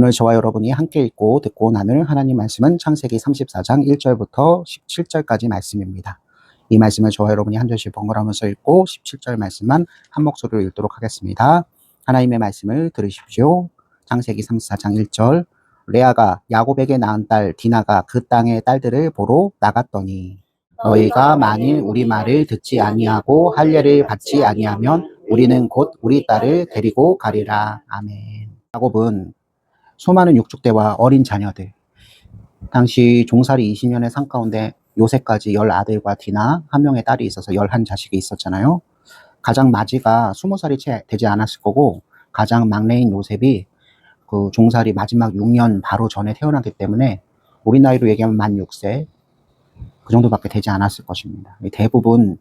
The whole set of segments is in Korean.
오늘 저와 여러분이 함께 읽고 듣고 나눌 하나님 말씀은 창세기 34장 1절부터 17절까지 말씀입니다. 이 말씀을 저와 여러분이 한 절씩 번갈아가면서 읽고 17절 말씀만 한 목소리로 읽도록 하겠습니다. 하나님의 말씀을 들으십시오. 창세기 34장 1절. 레아가 야곱에게 낳은 딸 디나가 그 땅의 딸들을 보러 나갔더니 너희가 만일 우리 말을 듣지 아니하고 할례를 받지 아니하면 우리는 곧 우리 딸을 데리고 가리라. 아멘. 야곱은 수많은 육축대와 어린 자녀들, 당시 종살이 20년의 삶 가운데 요셉까지 10아들과 디나 한 명의 딸이 있어서 11자식이 있었잖아요. 가장 마지가 20살이 채 되지 않았을 거고, 가장 막내인 요셉이 그 종살이 마지막 6년 바로 전에 태어나기 때문에 우리 나이로 얘기하면 만 6세 그 정도밖에 되지 않았을 것입니다. 대부분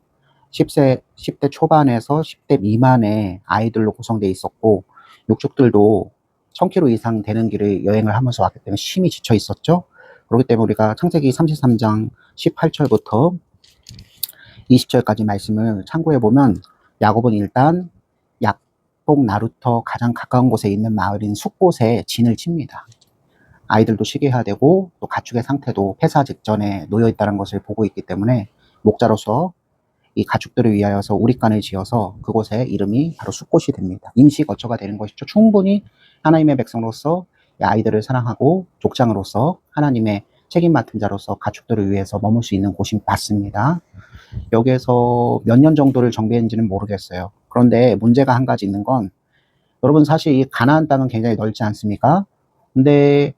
10대 초반에서 10대 미만의 아이들로 구성되어 있었고, 육축들도 1000km 이상 되는 길을 여행을 하면서 왔기 때문에 심히 지쳐 있었죠. 그렇기 때문에 우리가 창세기 33장 18절부터 20절까지 말씀을 참고해 보면, 야곱은 일단 약복 나루터 가장 가까운 곳에 있는 마을인 숫곳에 진을 칩니다. 아이들도 쉬게 해야 되고 또 가축의 상태도 폐사 직전에 놓여 있다는 것을 보고 있기 때문에 목자로서 이 가축들을 위하여서 우릿간을 지어서 그곳에 이름이 바로 숫곳이 됩니다. 임시 거처가 되는 것이죠. 충분히 하나님의 백성으로서 아이들을 사랑하고 족장으로서 하나님의 책임 맡은 자로서 가축들을 위해서 머물 수 있는 곳이 맞습니다. 여기에서 몇 년 정도를 정비했는지는 모르겠어요. 그런데 문제가 한 가지 있는 건, 여러분 사실 이 가나안 땅은 굉장히 넓지 않습니까? 근데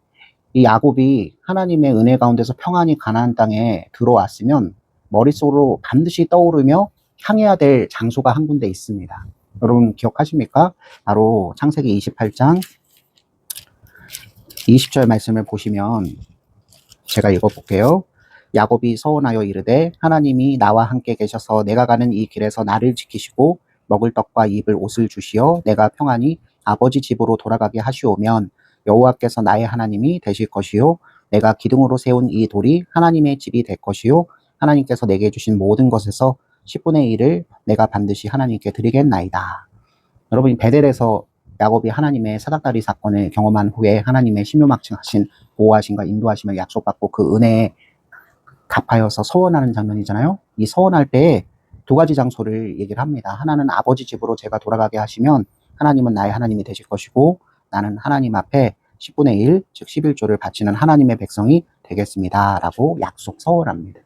이 야곱이 하나님의 은혜 가운데서 평안히 가나안 땅에 들어왔으면 머릿속으로 반드시 떠오르며 향해야 될 장소가 한 군데 있습니다. 여러분 기억하십니까? 바로 창세기 28장 20절 말씀을 보시면 제가 읽어볼게요. 야곱이 서원하여 이르되 하나님이 나와 함께 계셔서 내가 가는 이 길에서 나를 지키시고 먹을 떡과 입을 옷을 주시어 내가 평안히 아버지 집으로 돌아가게 하시오면 여호와께서 나의 하나님이 되실 것이요 내가 기둥으로 세운 이 돌이 하나님의 집이 될 것이요 하나님께서 내게 주신 모든 것에서 10분의 1을 내가 반드시 하나님께 드리겠나이다. 여러분이 베델에서 야곱이 하나님의 사닥다리 사건을 경험한 후에 하나님의 신묘막층하신 보호하심과 인도하심을 약속받고 그 은혜에 갚하여서 서원하는 장면이잖아요. 이 서원할 때에 두 가지 장소를 얘기를 합니다. 하나는 아버지 집으로 제가 돌아가게 하시면 하나님은 나의 하나님이 되실 것이고, 나는 하나님 앞에 10분의 1, 즉 11조를 바치는 하나님의 백성이 되겠습니다. 라고 약속 서원합니다.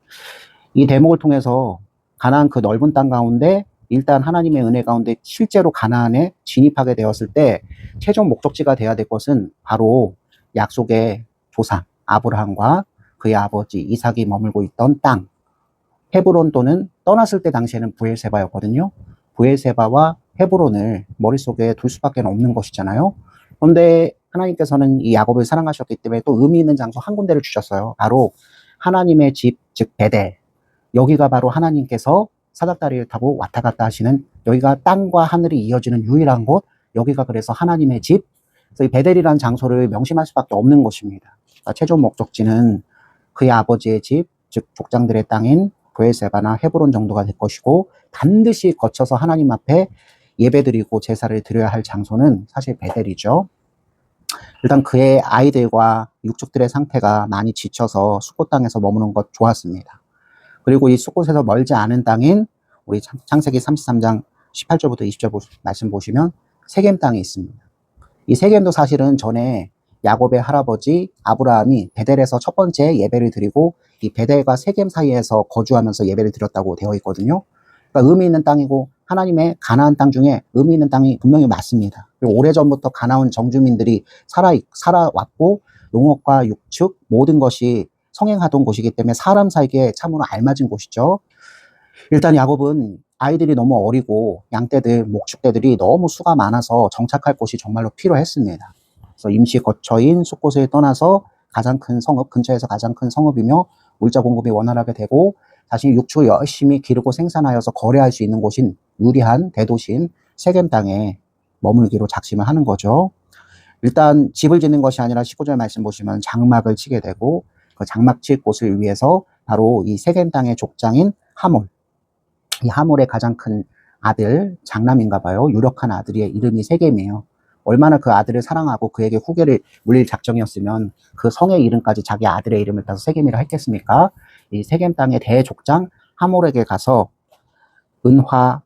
이 대목을 통해서 가나안 그 넓은 땅 가운데 일단 하나님의 은혜 가운데 실제로 가나안에 진입하게 되었을 때 최종 목적지가 되어야 될 것은 바로 약속의 조상 아브라함과 그의 아버지 이삭이 머물고 있던 땅, 헤브론 또는 떠났을 때 당시에는 브엘세바였거든요. 브엘세바와 헤브론을 머릿속에 둘 수밖에 없는 것이잖아요. 그런데 하나님께서는 이 야곱을 사랑하셨기 때문에 또 의미 있는 장소 한 군데를 주셨어요. 바로 하나님의 집, 즉 베델. 여기가 바로 하나님께서 사닥다리를 타고 왔다 갔다 하시는, 여기가 땅과 하늘이 이어지는 유일한 곳, 여기가 그래서 하나님의 집, 그래서 이 베델이라는 장소를 명심할 수밖에 없는 것입니다. 그러니까 최종 목적지는 그의 아버지의 집, 즉 족장들의 땅인 브엘세바나 헤브론 정도가 될 것이고, 반드시 거쳐서 하나님 앞에 예배드리고 제사를 드려야 할 장소는 사실 베델이죠. 일단 그의 아이들과 육축들의 상태가 많이 지쳐서 숫곳 땅에서 머무는 것 좋았습니다. 그리고 이 숫곳에서 멀지 않은 땅인 우리 창세기 33장 18절부터 20절 말씀 보시면 세겜 땅이 있습니다. 이 세겜도 사실은 전에 야곱의 할아버지 아브라함이 베델에서 첫 번째 예배를 드리고 이 베델과 세겜 사이에서 거주하면서 예배를 드렸다고 되어 있거든요. 그러니까 의미 있는 땅이고 하나님의 가나안 땅 중에 의미 있는 땅이 분명히 맞습니다. 그리고 오래전부터 가나안 정주민들이 살아왔고 농업과 육축 모든 것이 성행하던 곳이기 때문에 사람 살기에 참으로 알맞은 곳이죠. 일단 야곱은 아이들이 너무 어리고 양떼들, 목축대들이 너무 수가 많아서 정착할 곳이 정말로 필요했습니다. 그래서 임시 거처인 숫곳을 떠나서 가장 큰 성읍, 근처에서 가장 큰 성읍이며 물자 공급이 원활하게 되고 자신이 육축을 열심히 기르고 생산하여서 거래할 수 있는 곳인 유리한 대도시인 세겜 땅에 머물기로 작심을 하는 거죠. 일단 집을 짓는 것이 아니라 19절 말씀 보시면 장막을 치게 되고, 그 장막 칠 곳을 위해서 바로 이 세겜 땅의 족장인 하몰, 이 하몰의 가장 큰 아들, 장남인가 봐요. 유력한 아들의 이름이 세겜이에요. 얼마나 그 아들을 사랑하고 그에게 후계를 물릴 작정이었으면 그 성의 이름까지 자기 아들의 이름을 따서 세겜이라 했겠습니까? 이 세겜 땅의 대족장 하몰에게 가서 은화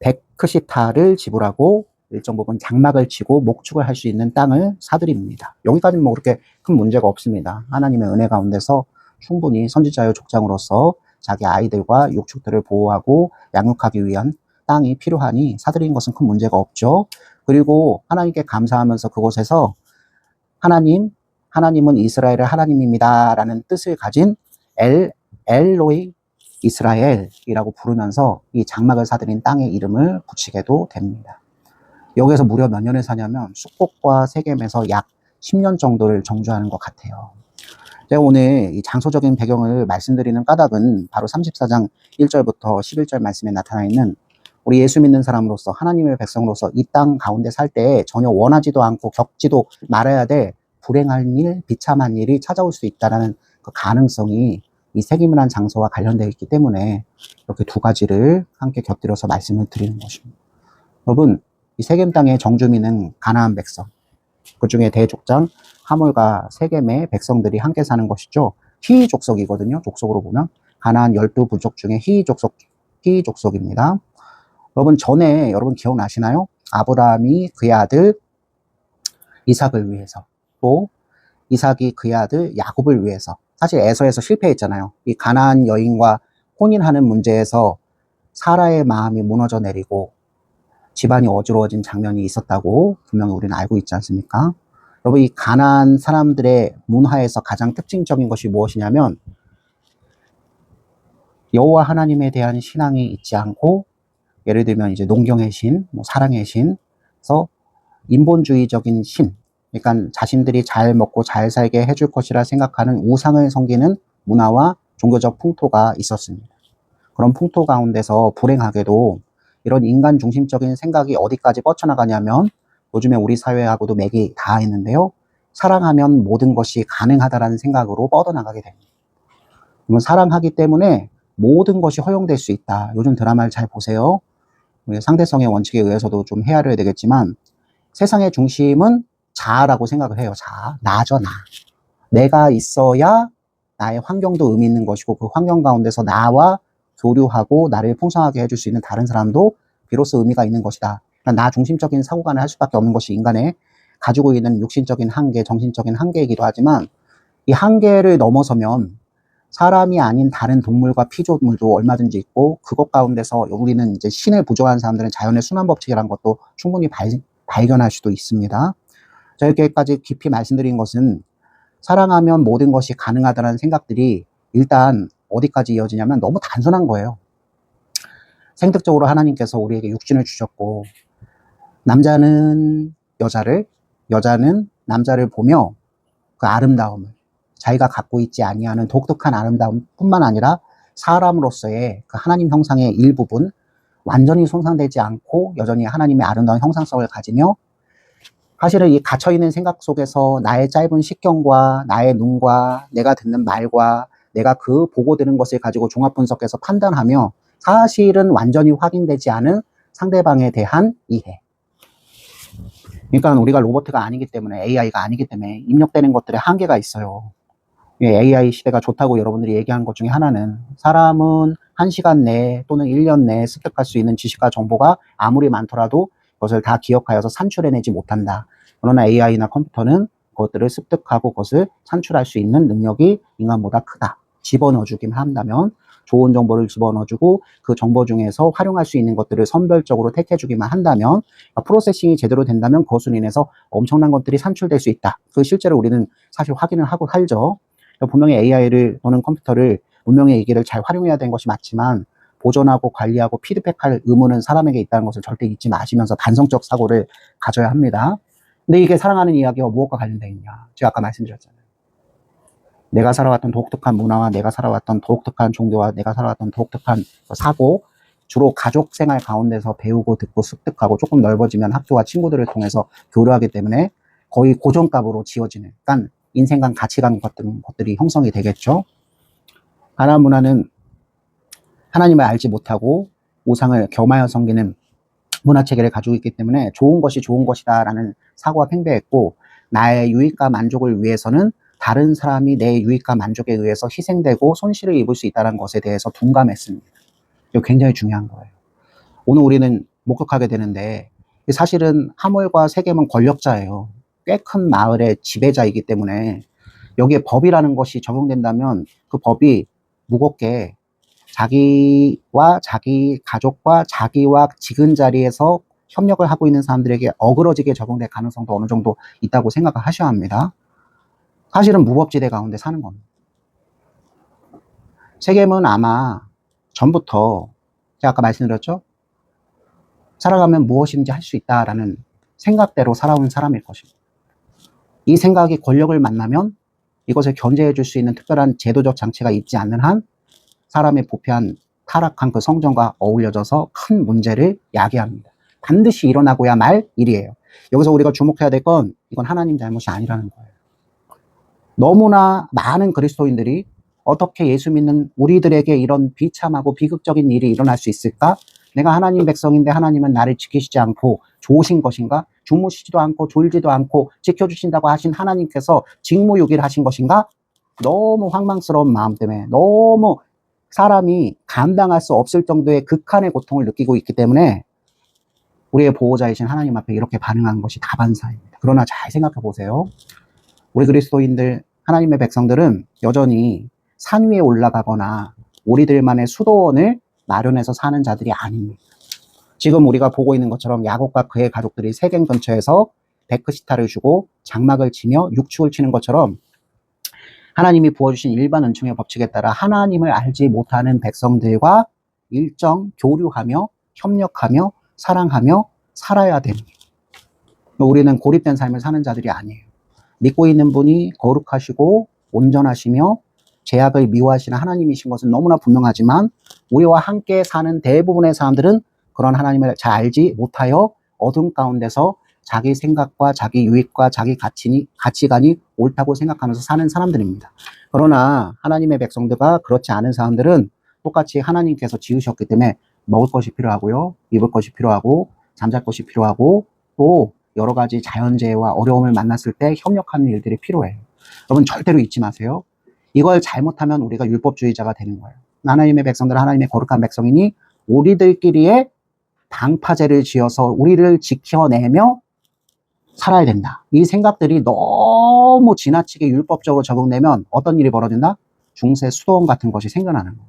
100크시타를 지불하고 일정 부분 장막을 치고 목축을 할 수 있는 땅을 사드립니다. 여기까지는 뭐 그렇게 큰 문제가 없습니다. 하나님의 은혜 가운데서 충분히 선지자의 족장으로서 자기 아이들과 육축들을 보호하고 양육하기 위한 땅이 필요하니 사드리는 것은 큰 문제가 없죠. 그리고 하나님께 감사하면서 그곳에서 하나님은 이스라엘의 하나님입니다 라는 뜻을 가진 엘로이 이스라엘이라고 부르면서 이 장막을 사들인 땅의 이름을 붙이게도 됩니다. 여기에서 무려 몇 년을 사냐면 숙곡과 세겜에서 약 10년 정도를 정주하는 것 같아요. 제가 오늘 이 장소적인 배경을 말씀드리는 까닭은 바로 34장 1절부터 11절 말씀에 나타나 있는 우리 예수 믿는 사람으로서 하나님의 백성으로서 이 땅 가운데 살 때 전혀 원하지도 않고 겪지도 말아야 될 불행한 일, 비참한 일이 찾아올 수 있다는 그 가능성이 이 세겜이라는 장소와 관련되어 있기 때문에 이렇게 두 가지를 함께 곁들여서 말씀을 드리는 것입니다. 여러분, 이 세겜 땅의 정주민은 가나안 백성, 그 중에 대족장 하몰과 세겜의 백성들이 함께 사는 것이죠. 히위 족속이거든요. 족속으로 보면 가나안 12부족 중에 히위 족속입니다. 여러분, 전에 여러분 기억나시나요? 아브라함이 그의 아들 이삭을 위해서, 또 이삭이 그의 아들 야곱을 위해서, 사실 에서에서 실패했잖아요. 이 가나안 여인과 혼인하는 문제에서 사라의 마음이 무너져 내리고 집안이 어지러워진 장면이 있었다고 분명히 우리는 알고 있지 않습니까? 여러분, 이 가나안 사람들의 문화에서 가장 특징적인 것이 무엇이냐면 여호와 하나님에 대한 신앙이 있지 않고, 예를 들면 이제 농경의 신, 사랑의 신, 그래서 인본주의적인 신, 그러니까 자신들이 잘 먹고 잘 살게 해줄 것이라 생각하는 우상을 섬기는 문화와 종교적 풍토가 있었습니다. 그런 풍토 가운데서 불행하게도 이런 인간 중심적인 생각이 어디까지 뻗쳐나가냐면 요즘에 우리 사회하고도 맥이 닿아있는데요. 사랑하면 모든 것이 가능하다라는 생각으로 뻗어나가게 됩니다. 그러면 사랑하기 때문에 모든 것이 허용될 수 있다. 요즘 드라마를 잘 보세요. 상대성의 원칙에 의해서도 좀 헤아려야 되겠지만 세상의 중심은 자아라고 생각을 해요. 자아, 나죠, 나. 내가 있어야 나의 환경도 의미 있는 것이고 그 환경 가운데서 나와 교류하고 나를 풍성하게 해줄 수 있는 다른 사람도 비로소 의미가 있는 것이다. 그러니까 나 중심적인 사고관을 할 수밖에 없는 것이 인간의 가지고 있는 육신적인 한계, 정신적인 한계이기도 하지만 이 한계를 넘어서면 사람이 아닌 다른 동물과 피조물도 얼마든지 있고 그것 가운데서 우리는 이제 신을 부정하는 사람들은 자연의 순환 법칙이라는 것도 충분히 발견할 수도 있습니다. 자, 이렇게까지 깊이 말씀드린 것은 사랑하면 모든 것이 가능하다는 생각들이 일단 어디까지 이어지냐면 너무 단순한 거예요. 생특적으로 하나님께서 우리에게 육신을 주셨고 남자는 여자는 남자를 보며 그 아름다움을 자기가 갖고 있지 아니하는 독특한 아름다움 뿐만 아니라 사람으로서의 그 하나님 형상의 일부분 완전히 손상되지 않고 여전히 하나님의 아름다운 형상성을 가지며 사실은 이 갇혀있는 생각 속에서 나의 짧은 식견과 나의 눈과 내가 듣는 말과 내가 그 보고 들은 것을 가지고 종합 분석해서 판단하며 사실은 완전히 확인되지 않은 상대방에 대한 이해. 그러니까 우리가 로봇가 아니기 때문에 AI가 아니기 때문에 입력되는 것들에 한계가 있어요. AI 시대가 좋다고 여러분들이 얘기하는 것 중에 하나는 사람은 1시간 내에 또는 1년 내에 습득할 수 있는 지식과 정보가 아무리 많더라도 그것을 다 기억하여서 산출해내지 못한다. 그러나 AI나 컴퓨터는 그것들을 습득하고 그것을 산출할 수 있는 능력이 인간보다 크다. 집어넣어주기만 한다면 좋은 정보를 집어넣어주고 그 정보 중에서 활용할 수 있는 것들을 선별적으로 택해주기만 한다면 프로세싱이 제대로 된다면 그것으로 인해서 엄청난 것들이 산출될 수 있다. 그 실제로 우리는 사실 확인을 하고 살죠. 분명히 AI를 또는 컴퓨터를 문명의 얘기를 잘 활용해야 되는 것이 맞지만 보존하고 관리하고 피드백할 의무는 사람에게 있다는 것을 절대 잊지 마시면서 반성적 사고를 가져야 합니다. 근데 이게 사랑하는 이야기와 무엇과 관련되어 있냐? 제가 아까 말씀드렸잖아요. 내가 살아왔던 독특한 문화와 내가 살아왔던 독특한 종교와 내가 살아왔던 독특한 사고, 주로 가족 생활 가운데서 배우고 듣고 습득하고 조금 넓어지면 학교와 친구들을 통해서 교류하기 때문에 거의 고정값으로 지어지는, 그러니까 인생관, 가치관 같은 것들이 형성이 되겠죠. 가나안 문화는 하나님을 알지 못하고 우상을 겸하여 섬기는 문화체계를 가지고 있기 때문에 좋은 것이 좋은 것이다라는 사고가 팽배했고, 나의 유익과 만족을 위해서는 다른 사람이 내 유익과 만족에 의해서 희생되고 손실을 입을 수 있다는 것에 대해서 둔감했습니다. 이거 굉장히 중요한 거예요. 오늘 우리는 목격하게 되는데, 사실은 하물과 세겜은 권력자예요. 꽤 큰 마을의 지배자이기 때문에 여기에 법이라는 것이 적용된다면 그 법이 무겁게 자기와 자기 가족과 자기와 지근 자리에서 협력을 하고 있는 사람들에게 어그러지게 적용될 가능성도 어느 정도 있다고 생각을 하셔야 합니다. 사실은 무법지대 가운데 사는 겁니다. 세겜은 아마 전부터 제가 아까 말씀드렸죠? 살아가면 무엇인지 할 수 있다라는 생각대로 살아온 사람일 것입니다. 이 생각이 권력을 만나면 이것을 견제해 줄 수 있는 특별한 제도적 장치가 있지 않는 한 사람의 부패한 타락한 그 성정과 어울려져서 큰 문제를 야기합니다. 반드시 일어나고야 말 일이에요. 여기서 우리가 주목해야 될 건 이건 하나님 잘못이 아니라는 거예요. 너무나 많은 그리스도인들이 어떻게 예수 믿는 우리들에게 이런 비참하고 비극적인 일이 일어날 수 있을까? 내가 하나님 백성인데 하나님은 나를 지키시지 않고 좋으신 것인가? 주무시지도 않고 졸지도 않고 지켜주신다고 하신 하나님께서 직무유기를 하신 것인가? 너무 황망스러운 마음 때문에 너무 사람이 감당할 수 없을 정도의 극한의 고통을 느끼고 있기 때문에 우리의 보호자이신 하나님 앞에 이렇게 반응한 것이 다반사입니다. 그러나 잘 생각해 보세요. 우리 그리스도인들, 하나님의 백성들은 여전히 산 위에 올라가거나 우리들만의 수도원을 마련해서 사는 자들이 아닙니다. 지금 우리가 보고 있는 것처럼 야곱과 그의 가족들이 세겜 근처에서 베크시타를 주고 장막을 치며 육축을 치는 것처럼 하나님이 부어주신 일반 은총의 법칙에 따라 하나님을 알지 못하는 백성들과 일정 교류하며 협력하며 사랑하며 살아야 됩니다. 우리는 고립된 삶을 사는 자들이 아니에요. 믿고 있는 분이 거룩하시고 온전하시며 죄악을 미워하시는 하나님이신 것은 너무나 분명하지만 우리와 함께 사는 대부분의 사람들은 그런 하나님을 잘 알지 못하여 어둠 가운데서 자기 생각과 자기 유익과 자기 가치관이 옳다고 생각하면서 사는 사람들입니다. 그러나 하나님의 백성들과 그렇지 않은 사람들은 똑같이 하나님께서 지으셨기 때문에 먹을 것이 필요하고요, 입을 것이 필요하고 잠잘 것이 필요하고 또 여러 가지 자연재해와 어려움을 만났을 때 협력하는 일들이 필요해요. 여러분 절대로 잊지 마세요. 이걸 잘못하면 우리가 율법주의자가 되는 거예요. 하나님의 백성들은 하나님의 거룩한 백성이니 우리들끼리의 방파제를 지어서 우리를 지켜내며 살아야 된다. 이 생각들이 너무 지나치게 율법적으로 적용되면 어떤 일이 벌어진다? 중세 수도원 같은 것이 생겨나는 거예요.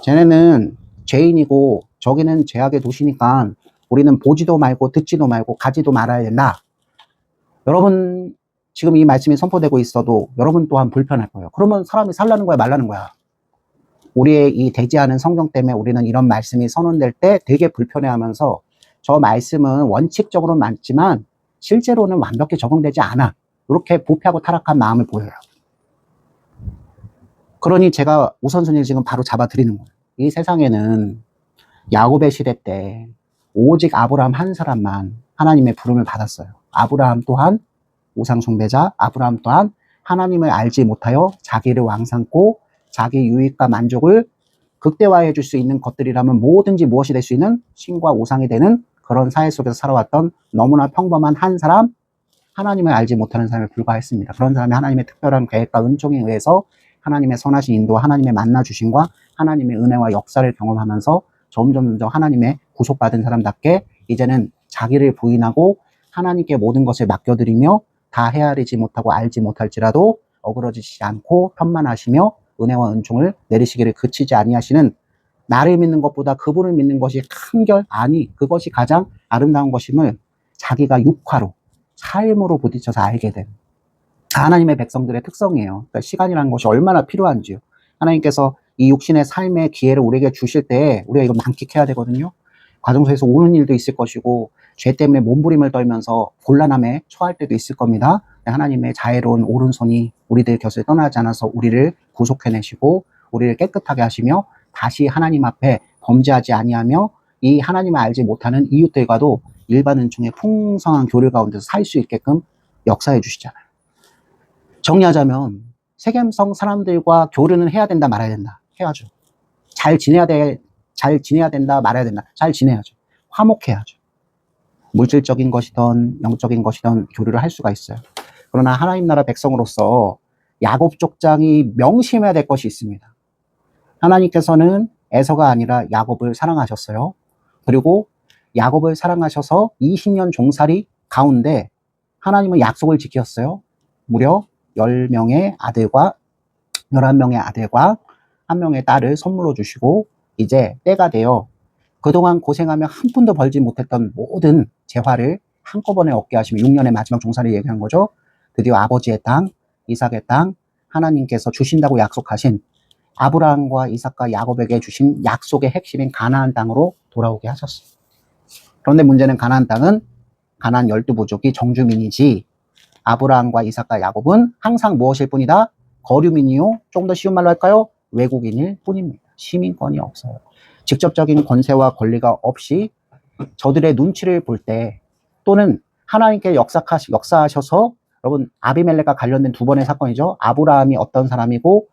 쟤네는 죄인이고 저기는 죄악의 도시니까 우리는 보지도 말고 듣지도 말고 가지도 말아야 된다. 여러분 지금 이 말씀이 선포되고 있어도 여러분 또한 불편할 거예요. 그러면 사람이 살라는 거야 말라는 거야. 우리의 이 되지 않은 성경 때문에 우리는 이런 말씀이 선언될 때 되게 불편해하면서 저 말씀은 원칙적으로 맞지만 실제로는 완벽히 적용되지 않아. 이렇게 부패하고 타락한 마음을 보여요. 그러니 제가 우선순위를 지금 바로 잡아드리는 거예요. 이 세상에는 야곱의 시대 때 오직 아브라함 한 사람만 하나님의 부름을 받았어요. 아브라함 또한 우상 숭배자, 아브라함 또한 하나님을 알지 못하여 자기를 왕 삼고 자기 유익과 만족을 극대화해 줄 수 있는 것들이라면 뭐든지 무엇이 될 수 있는 신과 우상이 되는 그런 사회 속에서 살아왔던 너무나 평범한 한 사람, 하나님을 알지 못하는 삶에 불과했습니다. 그런 사람이 하나님의 특별한 계획과 은총에 의해서 하나님의 선하신 인도와 하나님의 만나 주심과 하나님의 은혜와 역사를 경험하면서 점점 하나님의 구속받은 사람답게 이제는 자기를 부인하고 하나님께 모든 것을 맡겨드리며 다 헤아리지 못하고 알지 못할지라도 어그러지지 않고 편만하시며 은혜와 은총을 내리시기를 그치지 아니하시는 나를 믿는 것보다 그분을 믿는 것이 큰결 아니 그것이 가장 아름다운 것임을 자기가 육화로 삶으로 부딪혀서 알게 된 하나님의 백성들의 특성이에요. 그러니까 시간이라는 것이 얼마나 필요한지요. 하나님께서 이 육신의 삶의 기회를 우리에게 주실 때 우리가 이걸 만끽해야 되거든요. 과정 속에서 우는 일도 있을 것이고 죄 때문에 몸부림을 떨면서 곤란함에 처할 때도 있을 겁니다. 하나님의 자애로운 오른손이 우리들 곁을 떠나지 않아서 우리를 구속해내시고 우리를 깨끗하게 하시며 다시 하나님 앞에 범죄하지 아니하며 이 하나님을 알지 못하는 이웃들과도 일반 은총의 풍성한 교류 가운데서 살 수 있게끔 역사해 주시잖아요. 정리하자면 세겜성 사람들과 교류는 해야 된다 말아야 된다. 해야죠. 잘 지내야 된다 말아야 된다. 잘 지내야죠. 화목해야죠. 물질적인 것이든 영적인 것이든 교류를 할 수가 있어요. 그러나 하나님 나라 백성으로서 야곱 족장이 명심해야 될 것이 있습니다. 하나님께서는 에서가 아니라 야곱을 사랑하셨어요. 그리고 야곱을 사랑하셔서 20년 종살이 가운데 하나님은 약속을 지켰어요. 무려 10명의 아들과 11명의 아들과 1명의 딸을 선물로 주시고 이제 때가 되어 그동안 고생하며 한 푼도 벌지 못했던 모든 재화를 한꺼번에 얻게 하시면 6년의 마지막 종살이 얘기한 거죠. 드디어 아버지의 땅, 이삭의 땅, 하나님께서 주신다고 약속하신 아브라함과 이삭과 야곱에게 주신 약속의 핵심인 가나안 땅으로 돌아오게 하셨어요. 그런데 문제는 가나안 땅은 가나안 12부족이 정주민이지 아브라함과 이삭과 야곱은 항상 무엇일 뿐이다? 거류민이요. 좀 더 쉬운 말로 할까요? 외국인일 뿐입니다. 시민권이 없어요. 직접적인 권세와 권리가 없이 저들의 눈치를 볼 때 또는 하나님께 역사하셔서 여러분 아비멜렉과 관련된 두 번의 사건이죠. 아브라함이 어떤 사람이고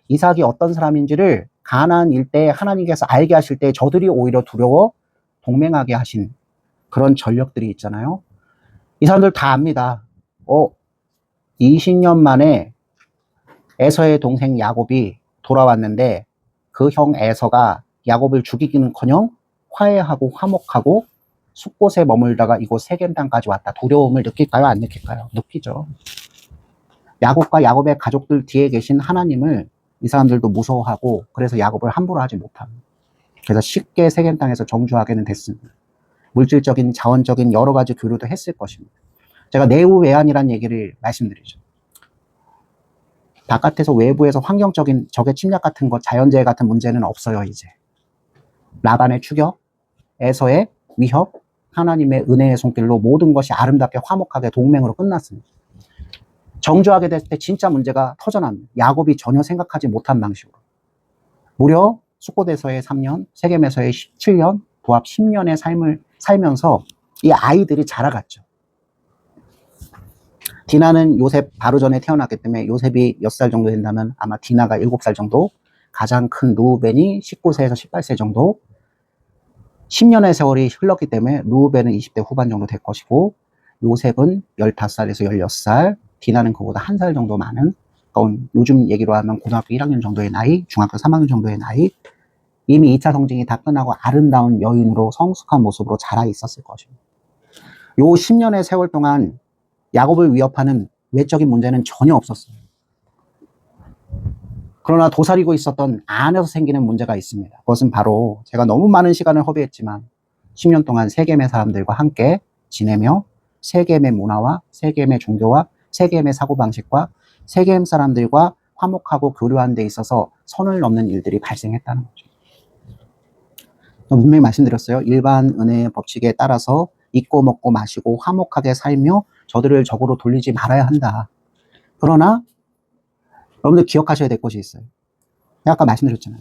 이삭이 어떤 사람인지를 가나안 일대에 하나님께서 알게 하실 때 저들이 오히려 두려워 동맹하게 하신 그런 전력들이 있잖아요. 이 사람들 다 압니다. 20년 만에 에서의 동생 야곱이 돌아왔는데 그 형 에서가 야곱을 죽이기는커녕 화해하고 화목하고 숲곳에 머물다가 이곳 세겜 땅까지 왔다. 두려움을 느낄까요? 안 느낄까요? 느끼죠. 야곱과 야곱의 가족들 뒤에 계신 하나님을 이 사람들도 무서워하고 그래서 야곱을 함부로 하지 못합니다. 그래서 쉽게 세겜 땅에서 정주하게는 됐습니다. 물질적인 자원적인 여러 가지 교류도 했을 것입니다. 제가 내후외환이라는 얘기를 말씀드리죠. 바깥에서 외부에서 환경적인 적의 침략 같은 것, 자연재해 같은 문제는 없어요. 이제 라반의 추격, 에서의 위협, 하나님의 은혜의 손길로 모든 것이 아름답게 화목하게 동맹으로 끝났습니다. 정주하게 됐을 때 진짜 문제가 터져납니다. 야곱이 전혀 생각하지 못한 방식으로 무려 숫곳에서의 3년, 세겜에서의 17년, 도합 10년의 삶을 살면서 이 아이들이 자라갔죠. 디나는 요셉 바로 전에 태어났기 때문에 요셉이 몇 살 정도 된다면 아마 디나가 7살 정도, 가장 큰 루벤이 19세에서 18세 정도, 10년의 세월이 흘렀기 때문에 루벤은 20대 후반 정도 될 것이고 요셉은 15살에서 16살, 디나는 그보다 1살 정도 많은, 요즘 얘기로 하면 고등학교 1학년 정도의 나이, 중학교 3학년 정도의 나이, 이미 2차 성징이 다 끝나고 아름다운 여인으로 성숙한 모습으로 자라 있었을 것입니다. 요 10년의 세월 동안 야곱을 위협하는 외적인 문제는 전혀 없었어요. 그러나 도사리고 있었던 안에서 생기는 문제가 있습니다. 그것은 바로 제가 너무 많은 시간을 허비했지만 10년 동안 세겜의 사람들과 함께 지내며 세겜의 문화와 세겜의 종교와 세겜의 사고방식과 세겜 사람들과 화목하고 교류하는 데 있어서 선을 넘는 일들이 발생했다는 거죠. 분명히 말씀드렸어요. 일반 은혜의 법칙에 따라서 입고 먹고 마시고 화목하게 살며 저들을 적으로 돌리지 말아야 한다. 그러나 여러분들 기억하셔야 될 것이 있어요. 제가 아까 말씀드렸잖아요.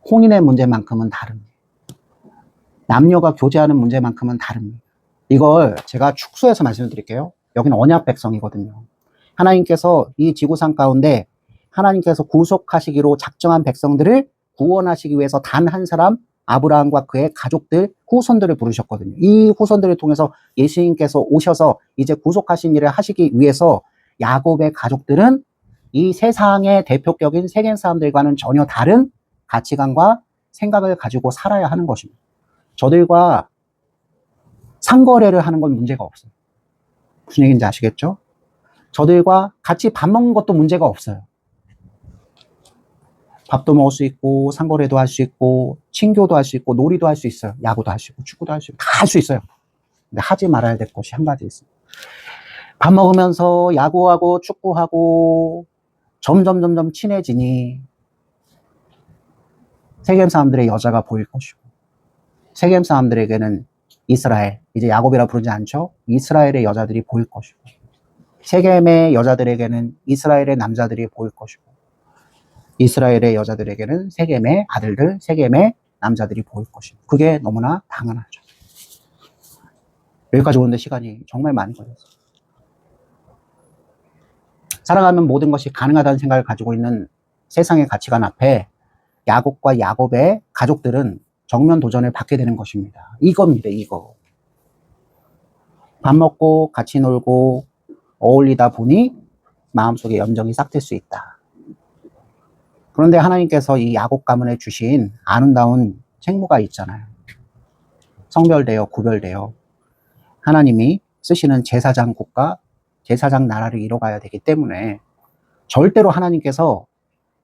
혼인의 문제만큼은 다릅니다. 남녀가 교제하는 문제만큼은 다릅니다. 이걸 제가 축소해서 말씀을 드릴게요. 여기는 언약 백성이거든요. 하나님께서 이 지구상 가운데 하나님께서 구속하시기로 작정한 백성들을 구원하시기 위해서 단 한 사람 아브라함과 그의 가족들 후손들을 부르셨거든요. 이 후손들을 통해서 예수님께서 오셔서 이제 구속하신 일을 하시기 위해서 야곱의 가족들은 이 세상의 대표격인 세겜 사람들과는 전혀 다른 가치관과 생각을 가지고 살아야 하는 것입니다. 저들과 상거래를 하는 건 문제가 없어요. 무슨 얘기인지 아시겠죠? 저들과 같이 밥 먹는 것도 문제가 없어요. 밥도 먹을 수 있고 상거래도 할 수 있고 친교도 할 수 있고 놀이도 할 수 있어요. 야구도 할 수 있고 축구도 할 수 있고 다 할 수 있어요. 근데 하지 말아야 될 것이 한 가지 있어요. 밥 먹으면서 야구하고 축구하고 점점 친해지니 세겜 사람들의 여자가 보일 것이고 세겜 사람들에게는 이스라엘, 이제 야곱이라 부르지 않죠? 이스라엘의 여자들이 보일 것이고 세겜의 여자들에게는 이스라엘의 남자들이 보일 것이고 이스라엘의 여자들에게는 세겜의 아들들, 세겜의 남자들이 보일 것이고 그게 너무나 당연하죠. 여기까지 오는데 시간이 정말 많이 걸렸어요. 살아가면 모든 것이 가능하다는 생각을 가지고 있는 세상의 가치관 앞에 야곱과 야곱의 가족들은 정면 도전을 받게 되는 것입니다. 이겁니다, 이거. 밥 먹고 같이 놀고 어울리다 보니 마음속에 염정이 싹 틀 수 있다. 그런데 하나님께서 이 야곱 가문에 주신 아름다운 책무가 있잖아요. 성별되어 구별되어 하나님이 쓰시는 제사장 국가, 제사장 나라를 이뤄가야 되기 때문에 절대로 하나님께서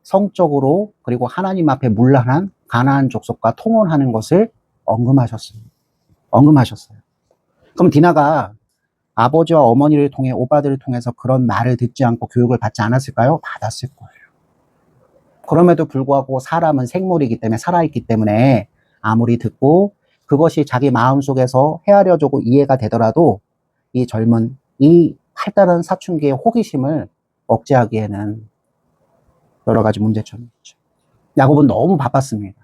성적으로 그리고 하나님 앞에 문란한 가나안 족속과 통혼하는 것을 언금하셨습니다. 언금하셨어요. 그럼 디나가 아버지와 어머니를 통해 오빠들을 통해서 그런 말을 듣지 않고 교육을 받지 않았을까요? 받았을 거예요. 그럼에도 불구하고 사람은 생물이기 때문에 살아있기 때문에 아무리 듣고 그것이 자기 마음속에서 헤아려지고 이해가 되더라도 이 젊은 이 활달한 사춘기의 호기심을 억제하기에는 여러 가지 문제점이 있죠. 야곱은 너무 바빴습니다.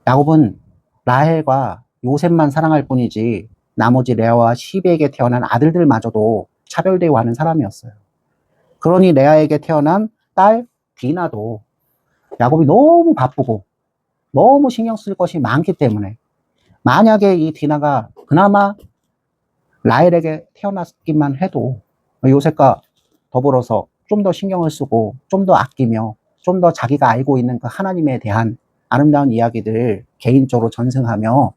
야곱은 라헬과 요셉만 사랑할 뿐이지 나머지 레아와 시베에게 태어난 아들들마저도 차별 대우하는 사람이었어요. 그러니 레아에게 태어난 딸 디나도 야곱이 너무 바쁘고 너무 신경 쓸 것이 많기 때문에 만약에 이 디나가 그나마 라헬에게 태어났기만 해도 요셉과 더불어서 좀 더 신경을 쓰고 좀 더 아끼며 좀 더 자기가 알고 있는 그 하나님에 대한 아름다운 이야기들을 개인적으로 전승하며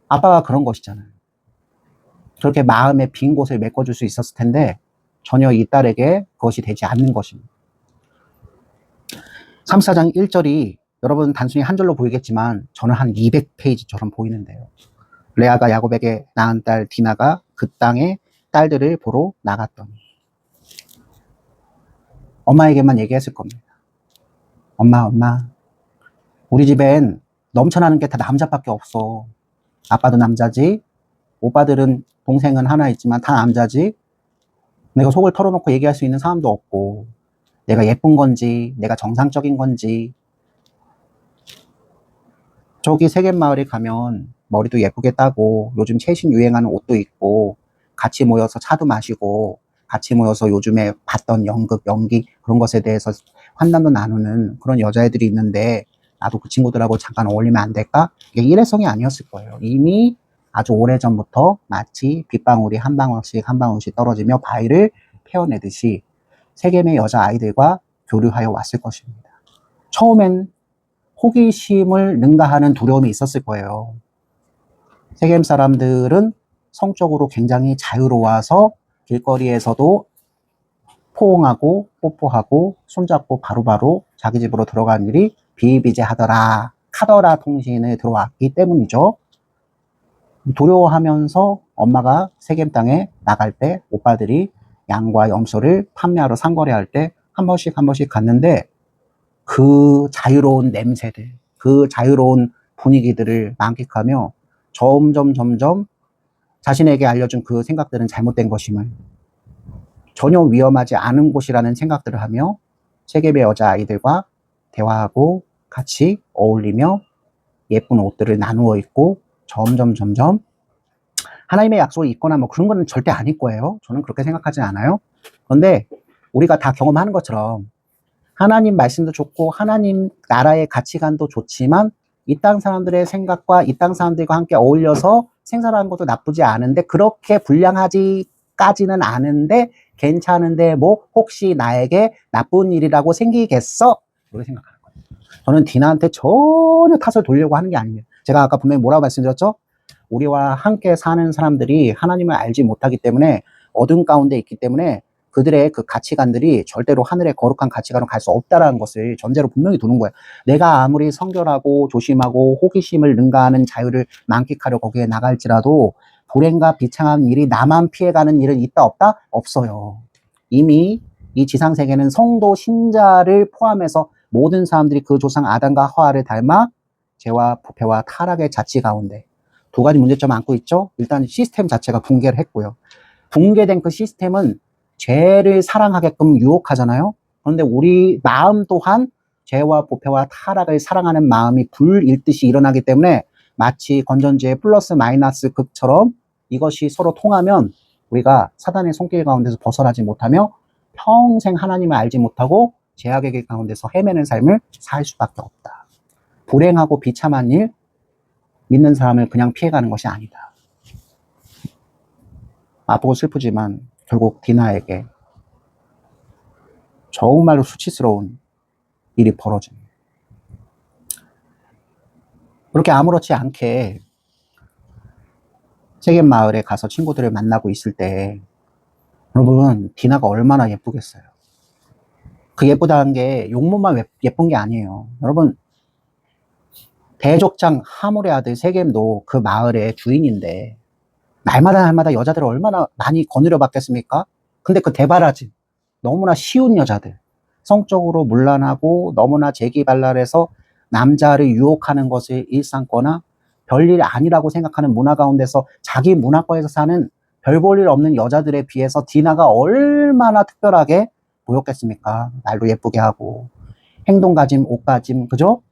아빠가 그런 것이잖아요. 그렇게 마음의 빈 곳을 메꿔줄 수 있었을 텐데 전혀 이 딸에게 그것이 되지 않는 것입니다. 34장 1절이 여러분 단순히 한 절로 보이겠지만 저는 한 200페이지처럼 보이는데요. 레아가 야곱에게 낳은 딸 디나가 그 땅의 딸들을 보러 나갔더니 엄마에게만 얘기했을 겁니다. 엄마, 우리 집엔 넘쳐나는 게 다 남자밖에 없어. 아빠도 남자지, 오빠들은 동생은 하나 있지만 다 남자지. 내가 속을 털어놓고 얘기할 수 있는 사람도 없고 내가 예쁜 건지 내가 정상적인 건지. 저기 세겜마을에 가면 머리도 예쁘게 따고 요즘 최신 유행하는 옷도 입고 같이 모여서 차도 마시고 같이 모여서 요즘에 봤던 연극, 연기 그런 것에 대해서 환담도 나누는 그런 여자애들이 있는데 나도 그 친구들하고 잠깐 어울리면 안 될까? 이게 일회성이 아니었을 거예요. 이미 아주 오래전부터 마치 빗방울이 한 방울씩 한 방울씩 떨어지며 바위를 베어내듯이 세겜의 여자아이들과 교류하여 왔을 것입니다. 처음엔 호기심을 능가하는 두려움이 있었을 거예요. 세겜 사람들은 성적으로 굉장히 자유로워서 길거리에서도 포옹하고 뽀뽀하고 손잡고 바로바로 자기 집으로 들어간 일이 비일비재하더라. 카더라 통신에 들어왔기 때문이죠. 두려워하면서 엄마가 세겜 땅에 나갈 때 오빠들이 양과 염소를 판매하러 상거래할 때 한 번씩 갔는데 그 자유로운 냄새들, 그 자유로운 분위기들을 만끽하며 점점 자신에게 알려준 그 생각들은 잘못된 것임을, 전혀 위험하지 않은 곳이라는 생각들을 하며 세겜의 여자아이들과 대화하고 같이 어울리며 예쁜 옷들을 나누어 입고 점점 하나님의 약속을 잊거나 뭐 그런 거는 절대 아닐 거예요. 저는 그렇게 생각하지 않아요. 그런데 우리가 다 경험하는 것처럼 하나님 말씀도 좋고 하나님 나라의 가치관도 좋지만 이 땅 사람들의 생각과 이 땅 사람들과 함께 어울려서 생활하는 것도 나쁘지 않은데 그렇게 불량하지까지는 않은데 괜찮은데 뭐 혹시 나에게 나쁜 일이라고 생기겠어? 그렇게 생각하는 거예요. 저는 디나한테 전혀 탓을 돌리려고 하는 게 아닙니다. 제가 아까 분명히 뭐라고 말씀드렸죠? 우리와 함께 사는 사람들이 하나님을 알지 못하기 때문에 어둠 가운데 있기 때문에 그들의 그 가치관들이 절대로 하늘의 거룩한 가치관으로 갈 수 없다는 것을 전제로 분명히 두는 거예요. 내가 아무리 성결하고 조심하고 호기심을 능가하는 자유를 만끽하려 거기에 나갈지라도 불행과 비참한 일이 나만 피해가는 일은 있다 없다? 없어요. 이미 이 지상세계는 성도 신자를 포함해서 모든 사람들이 그 조상 아담과 하와를 닮아 죄와 부패와 타락의 자치 가운데 두 가지 문제점을 안고 있죠. 일단 시스템 자체가 붕괴를 했고요. 붕괴된 그 시스템은 죄를 사랑하게끔 유혹하잖아요. 그런데 우리 마음 또한 죄와 부패와 타락을 사랑하는 마음이 불일듯이 일어나기 때문에 마치 건전지의 플러스 마이너스 극처럼 이것이 서로 통하면 우리가 사단의 손길 가운데서 벗어나지 못하며 평생 하나님을 알지 못하고 죄악의 길 가운데서 헤매는 삶을 살 수밖에 없다. 불행하고 비참한 일, 믿는 사람을 그냥 피해가는 것이 아니다. 아프고 슬프지만 결국 디나에게 정말로 수치스러운 일이 벌어집니다. 그렇게 아무렇지 않게 세겜 마을에 가서 친구들을 만나고 있을 때 여러분 디나가 얼마나 예쁘겠어요. 그 예쁘다는 게 용모만 예쁜 게 아니에요. 여러분 대족장 하몰의 아들 세겜도 그 마을의 주인인데 날마다 여자들을 얼마나 많이 거느려 봤겠습니까? 근데 그 대바라진 너무나 쉬운 여자들 성적으로 문란하고 너무나 재기발랄해서 남자를 유혹하는 것을 일삼거나 별일 아니라고 생각하는 문화 가운데서 자기 문화권에서 사는 별 볼 일 없는 여자들에 비해서 디나가 얼마나 특별하게 보였겠습니까? 말도 예쁘게 하고 행동가짐, 옷가짐, 그죠?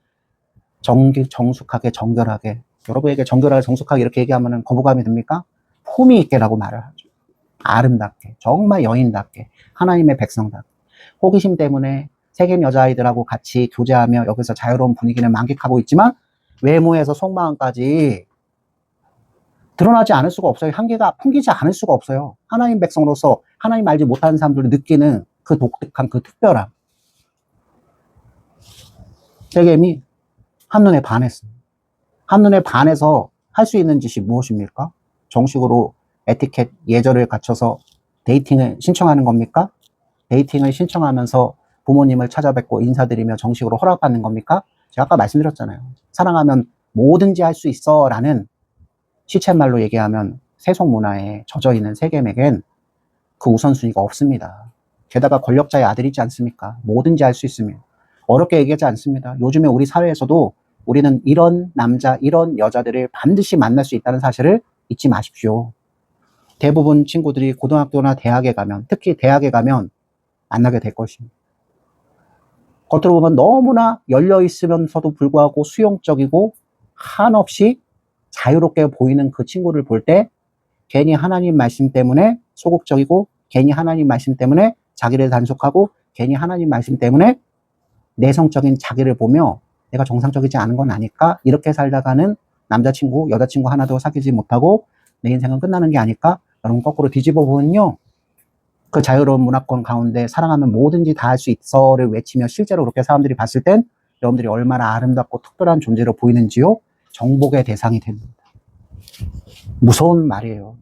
정숙하게, 정결하게. 여러분에게 정결하게, 정숙하게 이렇게 얘기하면 거부감이 듭니까? 품위 있게라고 말을 하죠. 아름답게, 정말 여인답게, 하나님의 백성답게. 호기심 때문에 세겜 여자아이들하고 같이 교제하며 여기서 자유로운 분위기를 만끽하고 있지만 외모에서 속마음까지 드러나지 않을 수가 없어요. 한계가 풍기지 않을 수가 없어요. 하나님 백성으로서 하나님 알지 못하는 사람들이 느끼는 그 독특한 그 특별함. 세겜이 한눈에 반했습니다. 한눈에 반해서 할 수 있는 짓이 무엇입니까? 정식으로 에티켓 예절을 갖춰서 데이팅을 신청하는 겁니까? 데이팅을 신청하면서 부모님을 찾아뵙고 인사드리며 정식으로 허락받는 겁니까? 제가 아까 말씀드렸잖아요. 사랑하면 뭐든지 할 수 있어 라는 시쳇말로 얘기하면 세속 문화에 젖어있는 세겜에겐 그 우선순위가 없습니다. 게다가 권력자의 아들이지 않습니까? 뭐든지 할 수 있으면 어렵게 얘기하지 않습니다. 요즘에 우리 사회에서도 우리는 이런 남자, 이런 여자들을 반드시 만날 수 있다는 사실을 잊지 마십시오. 대부분 친구들이 고등학교나 대학에 가면, 특히 대학에 가면 만나게 될 것입니다. 겉으로 보면 너무나 열려 있으면서도 불구하고 수용적이고 한없이 자유롭게 보이는 그 친구를 볼 때 괜히 하나님 말씀 때문에 소극적이고 괜히 하나님 말씀 때문에 자기를 단속하고 괜히 하나님 말씀 때문에 내성적인 자기를 보며 내가 정상적이지 않은 건 아닐까? 이렇게 살다가는 남자친구, 여자친구 하나도 사귀지 못하고 내 인생은 끝나는 게 아닐까? 여러분 거꾸로 뒤집어 보면요. 그 자유로운 문화권 가운데 사랑하면 뭐든지 다 할 수 있어를 외치며 실제로 그렇게 사람들이 봤을 땐 여러분들이 얼마나 아름답고 특별한 존재로 보이는지요? 정복의 대상이 됩니다. 무서운 말이에요.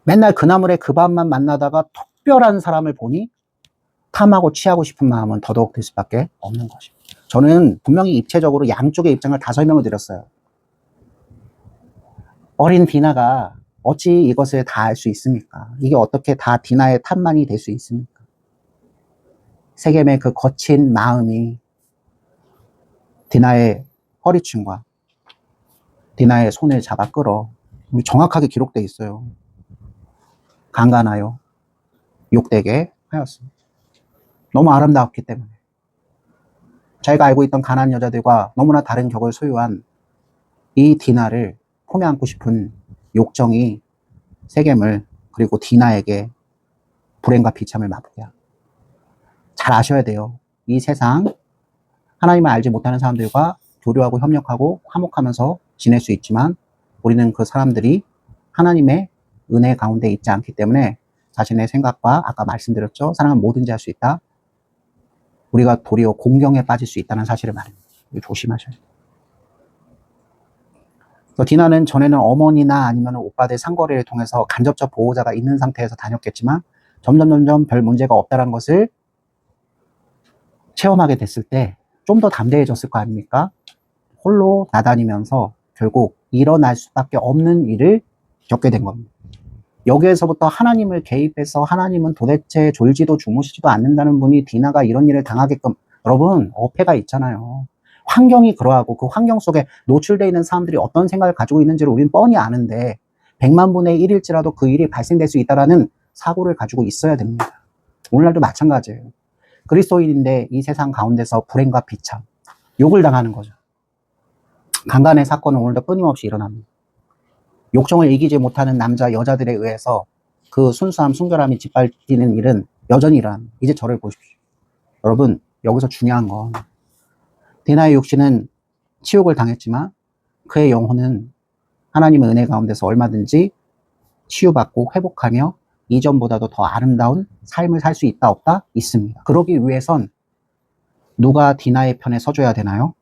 맨날 그 나물에 그 밥만 만나다가 특별한 사람을 보니 탐하고 취하고 싶은 마음은 더더욱 들 수밖에 없는 것입니다. 저는 분명히 입체적으로 양쪽의 입장을 다 설명을 드렸어요. 어린 디나가 어찌 이것을 다 알 수 있습니까? 이게 어떻게 다 디나의 탓만이 될 수 있습니까? 세겜의 그 거친 마음이 디나의 허리춤과 디나의 손을 잡아 끌어 정확하게 기록되어 있어요. 강간하여 욕되게 하였습니다. 너무 아름다웠기 때문에. 자기가 알고 있던 가난한 여자들과 너무나 다른 격을 소유한 이 디나를 품에 안고 싶은 욕정이 세겜을 그리고 디나에게 불행과 비참을 맛보게 합니다. 잘 아셔야 돼요. 이 세상 하나님을 알지 못하는 사람들과 교류하고 협력하고 화목하면서 지낼 수 있지만 우리는 그 사람들이 하나님의 은혜 가운데 있지 않기 때문에 자신의 생각과 아까 말씀드렸죠. 사랑은 뭐든지 할 수 있다. 우리가 도리어 공경에 빠질 수 있다는 사실을 말합니다. 조심하셔야 돼요. 디나는 전에는 어머니나 아니면 오빠들 상거래를 통해서 간접적 보호자가 있는 상태에서 다녔겠지만 점점 별 문제가 없다는 것을 체험하게 됐을 때 좀 더 담대해졌을 거 아닙니까? 홀로 나다니면서 결국 일어날 수밖에 없는 일을 겪게 된 겁니다. 여기에서부터 하나님을 개입해서 하나님은 도대체 졸지도 주무시지도 않는다는 분이 디나가 이런 일을 당하게끔 여러분 어폐가 있잖아요. 환경이 그러하고 그 환경 속에 노출되어 있는 사람들이 어떤 생각을 가지고 있는지를 우리는 뻔히 아는데 100만 분의 1일지라도 그 일이 발생될 수 있다는 사고를 가지고 있어야 됩니다. 오늘날도 마찬가지예요. 그리스도인인데 이 세상 가운데서 불행과 비참, 욕을 당하는 거죠. 강간의 사건은 오늘도 끊임없이 일어납니다. 욕정을 이기지 못하는 남자, 여자들에 의해서 그 순수함, 순결함이 짓밟히는 일은 여전히 일어납니다. 이제 저를 보십시오. 여러분, 여기서 중요한 건 디나의 육신은 치욕을 당했지만 그의 영혼은 하나님의 은혜 가운데서 얼마든지 치유받고 회복하며 이전보다도 더 아름다운 삶을 살 수 있다 없다? 있습니다. 그러기 위해선 누가 디나의 편에 서줘야 되나요?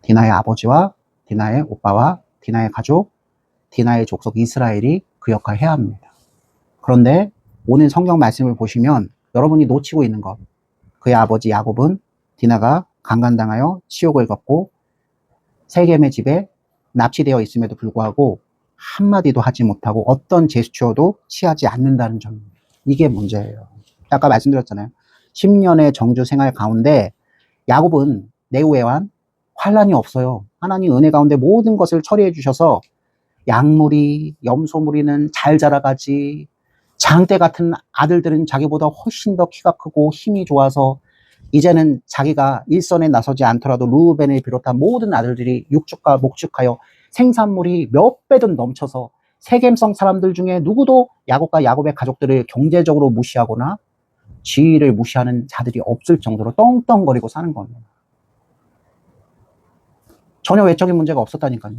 디나의 아버지와 디나의 오빠와 디나의 가족, 디나의 족속 이스라엘이 그 역할을 해야 합니다. 그런데 오늘 성경 말씀을 보시면 여러분이 놓치고 있는 것, 그의 아버지 야곱은 디나가 강간당하여 치욕을 겪고 세겜의 집에 납치되어 있음에도 불구하고 한마디도 하지 못하고 어떤 제스처도 취하지 않는다는 점입니다. 이게 문제예요. 아까 말씀드렸잖아요. 10년의 정주 생활 가운데 야곱은 내후에한 환란이 없어요. 하나님 은혜 가운데 모든 것을 처리해 주셔서 양무리, 염소무리는 잘 자라가지, 장대 같은 아들들은 자기보다 훨씬 더 키가 크고 힘이 좋아서 이제는 자기가 일선에 나서지 않더라도 르우벤을 비롯한 모든 아들들이 육축과 목축하여 생산물이 몇 배든 넘쳐서 세겜성 사람들 중에 누구도 야곱과 야곱의 가족들을 경제적으로 무시하거나 지위를 무시하는 자들이 없을 정도로 떵떵거리고 사는 겁니다. 전혀 외적인 문제가 없었다니까요.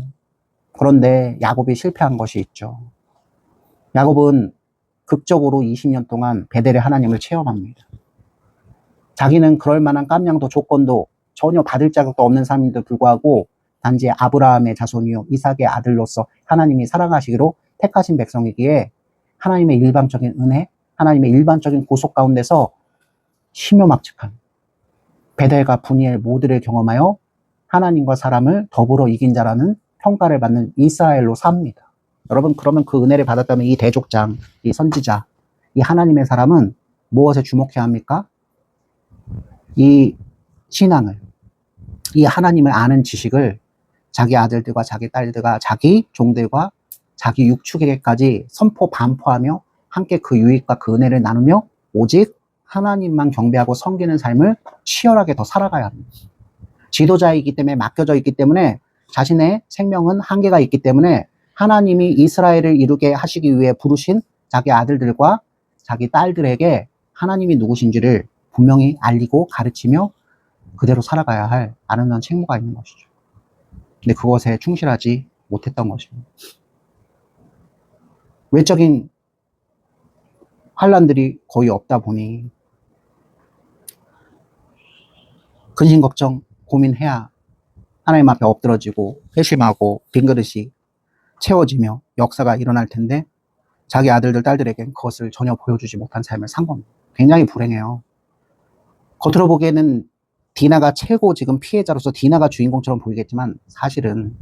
그런데 야곱이 실패한 것이 있죠. 야곱은 극적으로 20년 동안 베델의 하나님을 체험합니다. 자기는 그럴 만한 깜냥도 조건도 전혀 받을 자격도 없는 사람인데도 불구하고 단지 아브라함의 자손이요 이삭의 아들로서 하나님이 사랑하시기로 택하신 백성이기에 하나님의 일방적인 은혜, 하나님의 일반적인 구속 가운데서 희묘막측한 베델과 분이엘 모두를 경험하여 하나님과 사람을 더불어 이긴 자라는 평가를 받는 이스라엘로 삽니다. 여러분, 그러면 그 은혜를 받았다면 이 대족장, 이 선지자, 이 하나님의 사람은 무엇에 주목해야 합니까? 이 신앙을, 이 하나님을 아는 지식을 자기 아들들과 자기 딸들과 자기 종들과 자기 육축에게까지 선포 반포하며 함께 그 유익과 그 은혜를 나누며 오직 하나님만 경배하고 섬기는 삶을 치열하게 더 살아가야 합니다. 지도자이기 때문에 맡겨져 있기 때문에 자신의 생명은 한계가 있기 때문에 하나님이 이스라엘을 이루게 하시기 위해 부르신 자기 아들들과 자기 딸들에게 하나님이 누구신지를 분명히 알리고 가르치며 그대로 살아가야 할 아름다운 책무가 있는 것이죠. 근데 그것에 충실하지 못했던 것입니다. 외적인 환란들이 거의 없다 보니 근심 걱정 고민해야 하나님 앞에 엎드러지고 회심하고 빈그릇이 채워지며 역사가 일어날 텐데 자기 아들들 딸들에겐 그것을 전혀 보여주지 못한 삶을 산 겁니다. 굉장히 불행해요. 겉으로 보기에는 디나가 최고 지금 피해자로서 디나가 주인공처럼 보이겠지만 사실은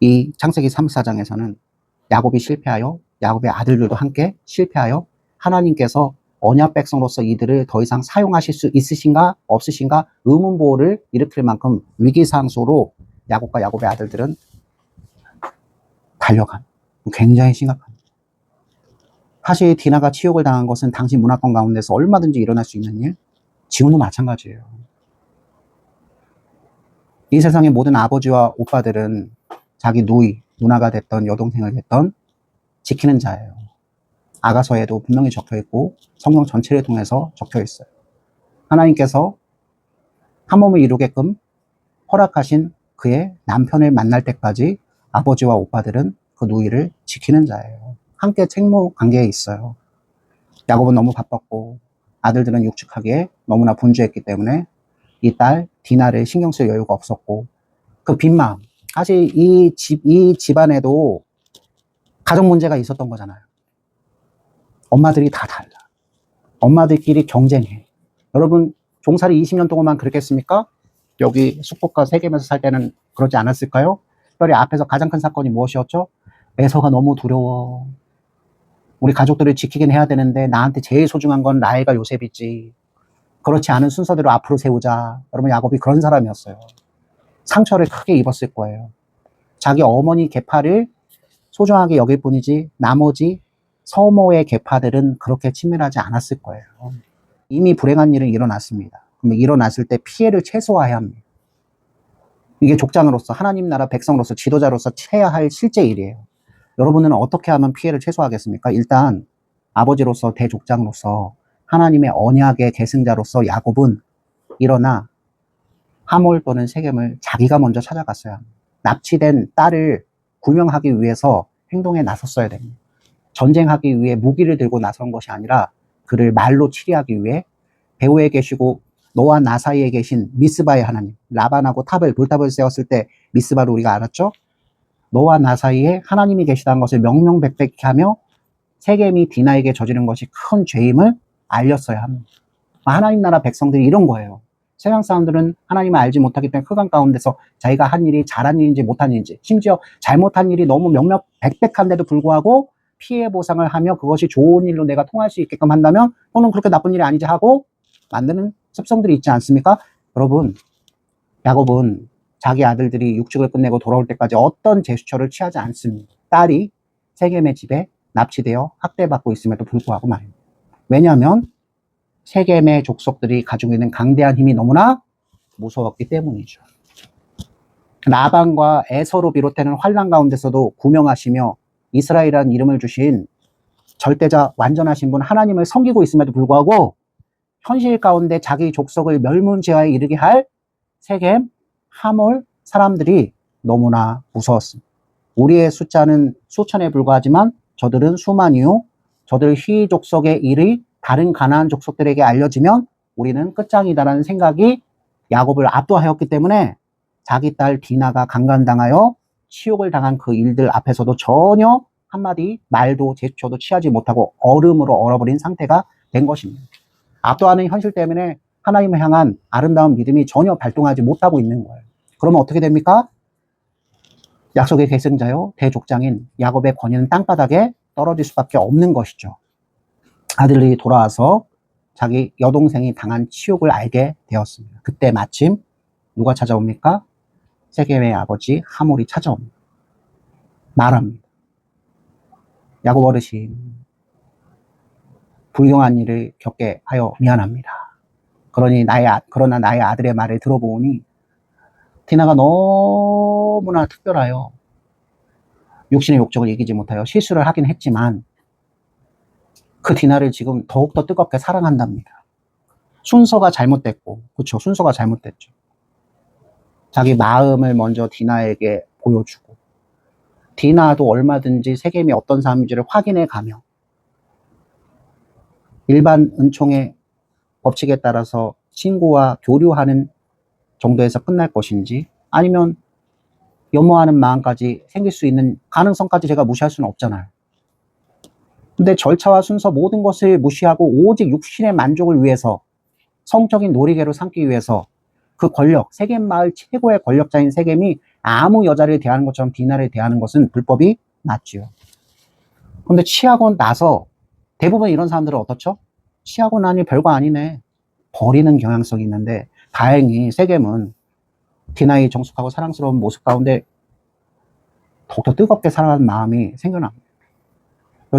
이 창세기 34장에서는 야곱이 실패하여 야곱의 아들들도 함께 실패하여 하나님께서 언약 백성으로서 이들을 더 이상 사용하실 수 있으신가 없으신가 의문보호를 일으킬 만큼 위기상소로 야곱과 야곱의 아들들은 달려간 굉장히 심각합니다. 사실 디나가 치욕을 당한 것은 당시 문화권 가운데서 얼마든지 일어날 수 있는 일, 지금도 마찬가지예요. 이 세상의 모든 아버지와 오빠들은 자기 누이, 누나가 됐던 여동생을 됐던 지키는 자예요. 아가서에도 분명히 적혀있고 성경 전체를 통해서 적혀있어요. 하나님께서 한 몸을 이루게끔 허락하신 그의 남편을 만날 때까지 아버지와 오빠들은 그 누이를 지키는 자예요. 함께 책무 관계에 있어요. 야곱은 너무 바빴고 아들들은 육축하기에 너무나 분주했기 때문에 이 딸 디나를 신경 쓸 여유가 없었고 그 빈마음, 사실 이 집안에도 가정 문제가 있었던 거잖아요. 엄마들이 다 달라. 엄마들끼리 경쟁해. 여러분 종살이 20년 동안만 그랬겠습니까? 여기 숙복과 세겜에서 살 때는 그러지 않았을까요? 특별히 앞에서 가장 큰 사건이 무엇이었죠? 에서가 너무 두려워. 우리 가족들을 지키긴 해야 되는데 나한테 제일 소중한 건 라헬과 요셉이지. 그렇지 않은 순서대로 앞으로 세우자. 여러분 야곱이 그런 사람이었어요. 상처를 크게 입었을 거예요. 자기 어머니 계파를 소중하게 여길 뿐이지 나머지 서모의 계파들은 그렇게 친밀하지 않았을 거예요. 이미 불행한 일은 일어났습니다. 그러면 일어났을 때 피해를 최소화해야 합니다. 이게 족장으로서 하나님 나라 백성으로서 지도자로서 해야 할 실제 일이에요. 여러분은 어떻게 하면 피해를 최소화하겠습니까? 일단 아버지로서 대족장으로서 하나님의 언약의 계승자로서 야곱은 일어나 하몰 또는 세겜을 자기가 먼저 찾아갔어야 합니다. 납치된 딸을 구명하기 위해서 행동에 나섰어야 됩니다. 전쟁하기 위해 무기를 들고 나선 것이 아니라 그를 말로 치리하기 위해 배후에 계시고 너와 나 사이에 계신 미스바의 하나님, 라반하고 돌탑을 세웠을 때 미스바를 우리가 알았죠? 너와 나 사이에 하나님이 계시다는 것을 명명백백히 하며 세겜이 디나에게 저지른 것이 큰 죄임을 알렸어야 합니다. 하나님 나라 백성들이 이런 거예요. 세상 사람들은 하나님을 알지 못하기 때문에 흑암 가운데서 자기가 한 일이 잘한 일인지 못한 일인지, 심지어 잘못한 일이 너무 명명백백한데도 불구하고 피해 보상을 하며 그것이 좋은 일로 내가 통할 수 있게끔 한다면 또는 그렇게 나쁜 일이 아니지 하고 만드는 습성들이 있지 않습니까? 여러분, 야곱은 자기 아들들이 육축을 끝내고 돌아올 때까지 어떤 제스처를 취하지 않습니다. 딸이 세겜의 집에 납치되어 학대받고 있음에도 불구하고 말입니다. 왜냐하면 세겜의 족속들이 가지고 있는 강대한 힘이 너무나 무서웠기 때문이죠. 라반과 에서로 비롯되는 환란 가운데서도 구명하시며 이스라엘이라는 이름을 주신 절대자 완전하신 분 하나님을 섬기고 있음에도 불구하고 현실 가운데 자기 족속을 멸문제화에 이르게 할 세겜, 하몰 사람들이 너무나 무서웠습니다. 우리의 숫자는 수천에 불과하지만 저들은 수만이요. 저들 희 족속의 일이 다른 가나안 족속들에게 알려지면 우리는 끝장이다라는 생각이 야곱을 압도하였기 때문에 자기 딸 디나가 강간당하여 치욕을 당한 그 일들 앞에서도 전혀 한마디 말도 제스처도 취하지 못하고 얼음으로 얼어버린 상태가 된 것입니다. 압도하는 현실 때문에 하나님을 향한 아름다운 믿음이 전혀 발동하지 못하고 있는 거예요. 그러면 어떻게 됩니까? 약속의 계승자요 대족장인 야곱의 권위는 땅바닥에 떨어질 수밖에 없는 것이죠. 아들이 돌아와서 자기 여동생이 당한 치욕을 알게 되었습니다. 그때 마침 누가 찾아옵니까? 세겜의 아버지 하몰이 찾아옵니다. 말합니다. 야곱 어르신, 불경한 일을 겪게 하여 미안합니다. 그러나 나의 아들의 말을 들어보니 디나가 너무나 특별하여 육신의 욕정을 이기지 못하여 실수를 하긴 했지만 그 디나를 지금 더욱더 뜨겁게 사랑한답니다. 순서가 잘못됐고, 그렇죠? 순서가 잘못됐죠. 자기 마음을 먼저 디나에게 보여주고 디나도 얼마든지 세겜이 어떤 사람인지를 확인해 가며 일반 은총의 법칙에 따라서 친구와 교류하는 정도에서 끝날 것인지 아니면 연모하는 마음까지 생길 수 있는 가능성까지 제가 무시할 수는 없잖아요. 근데 절차와 순서 모든 것을 무시하고 오직 육신의 만족을 위해서 성적인 놀이개로 삼기 위해서 그 권력, 세겜 마을 최고의 권력자인 세겜이 아무 여자를 대하는 것처럼 디나를 대하는 것은 불법이 맞지요. 그런데 취하고 나서 대부분 이런 사람들은 어떻죠? 취하고 나니 별거 아니네. 버리는 경향성이 있는데 다행히 세겜은 디나의 정숙하고 사랑스러운 모습 가운데 더욱더 뜨겁게 사랑하는 마음이 생겨납니다.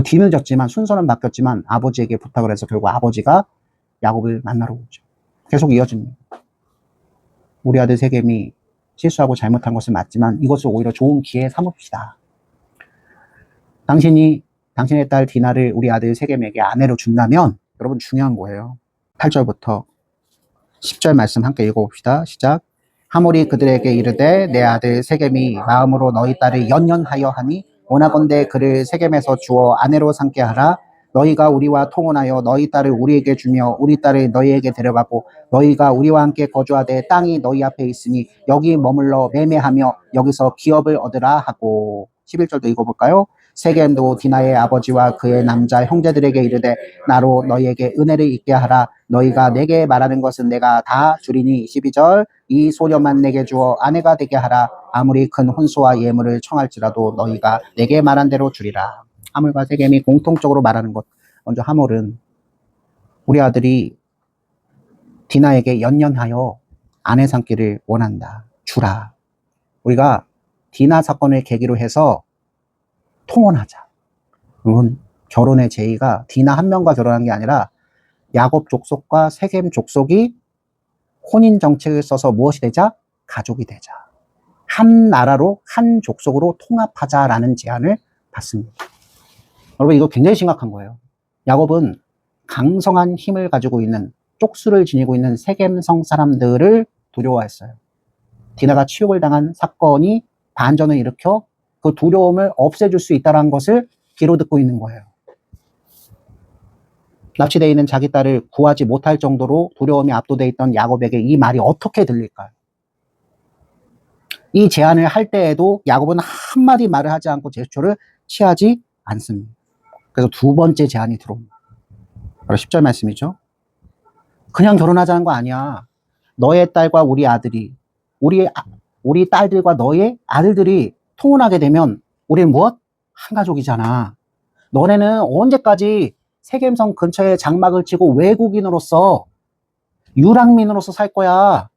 뒤늦었지만 순서는 바뀌었지만 아버지에게 부탁을 해서 결국 아버지가 야곱을 만나러 오죠. 계속 이어집니다. 우리 아들 세겜이 실수하고 잘못한 것은 맞지만 이것을 오히려 좋은 기회에 삼읍시다. 당신의 딸 디나를 우리 아들 세겜에게 아내로 준다면 여러분 중요한 거예요. 8절부터 10절 말씀 함께 읽어봅시다. 시작. 하몰이 그들에게 이르되 내 아들 세겜이 마음으로 너희 딸을 연연하여 하니 원하건대 그를 세겜에서 주어 아내로 삼게 하라. 너희가 우리와 통혼하여 너희 딸을 우리에게 주며 우리 딸을 너희에게 데려가고 너희가 우리와 함께 거주하되 땅이 너희 앞에 있으니 여기 머물러 매매하며 여기서 기업을 얻으라 하고 11절도 읽어볼까요? 세겜도 디나의 아버지와 그의 남자 형제들에게 이르되 나로 너희에게 은혜를 있게 하라. 너희가 내게 말하는 것은 내가 다 주리니 12절 이 소녀만 내게 주어 아내가 되게 하라. 아무리 큰 혼수와 예물을 청할지라도 너희가 내게 말한 대로 주리라. 하몰과 세겜이 공통적으로 말하는 것. 먼저 하몰은 우리 아들이 디나에게 연연하여 아내 삼기를 원한다. 주라. 우리가 디나 사건을 계기로 해서 통혼하자. 그건 결혼의 제의가 디나 한 명과 결혼한 게 아니라 야곱 족속과 세겜 족속이 혼인 정책을 써서 무엇이 되자? 가족이 되자. 한 나라로 한 족속으로 통합하자라는 제안을 받습니다. 여러분 이거 굉장히 심각한 거예요. 야곱은 강성한 힘을 가지고 있는 쪽수를 지니고 있는 세겜성 사람들을 두려워했어요. 디나가 치욕을 당한 사건이 반전을 일으켜 그 두려움을 없애줄 수 있다는 것을 귀로 듣고 있는 거예요. 납치되어 있는 자기 딸을 구하지 못할 정도로 두려움이 압도되어 있던 야곱에게 이 말이 어떻게 들릴까요? 이 제안을 할 때에도 야곱은 한마디 말을 하지 않고 제스처를 취하지 않습니다. 그래서 두 번째 제안이 들어옵니다. 바로 10절 말씀이죠. 그냥 결혼하자는 거 아니야. 너의 딸과 우리 아들이, 우리 딸들과 너의 아들들이 통혼하게 되면 우리는 무엇? 한 가족이잖아. 너네는 언제까지 세겜성 근처에 장막을 치고 외국인으로서 유랑민으로서 살 거야.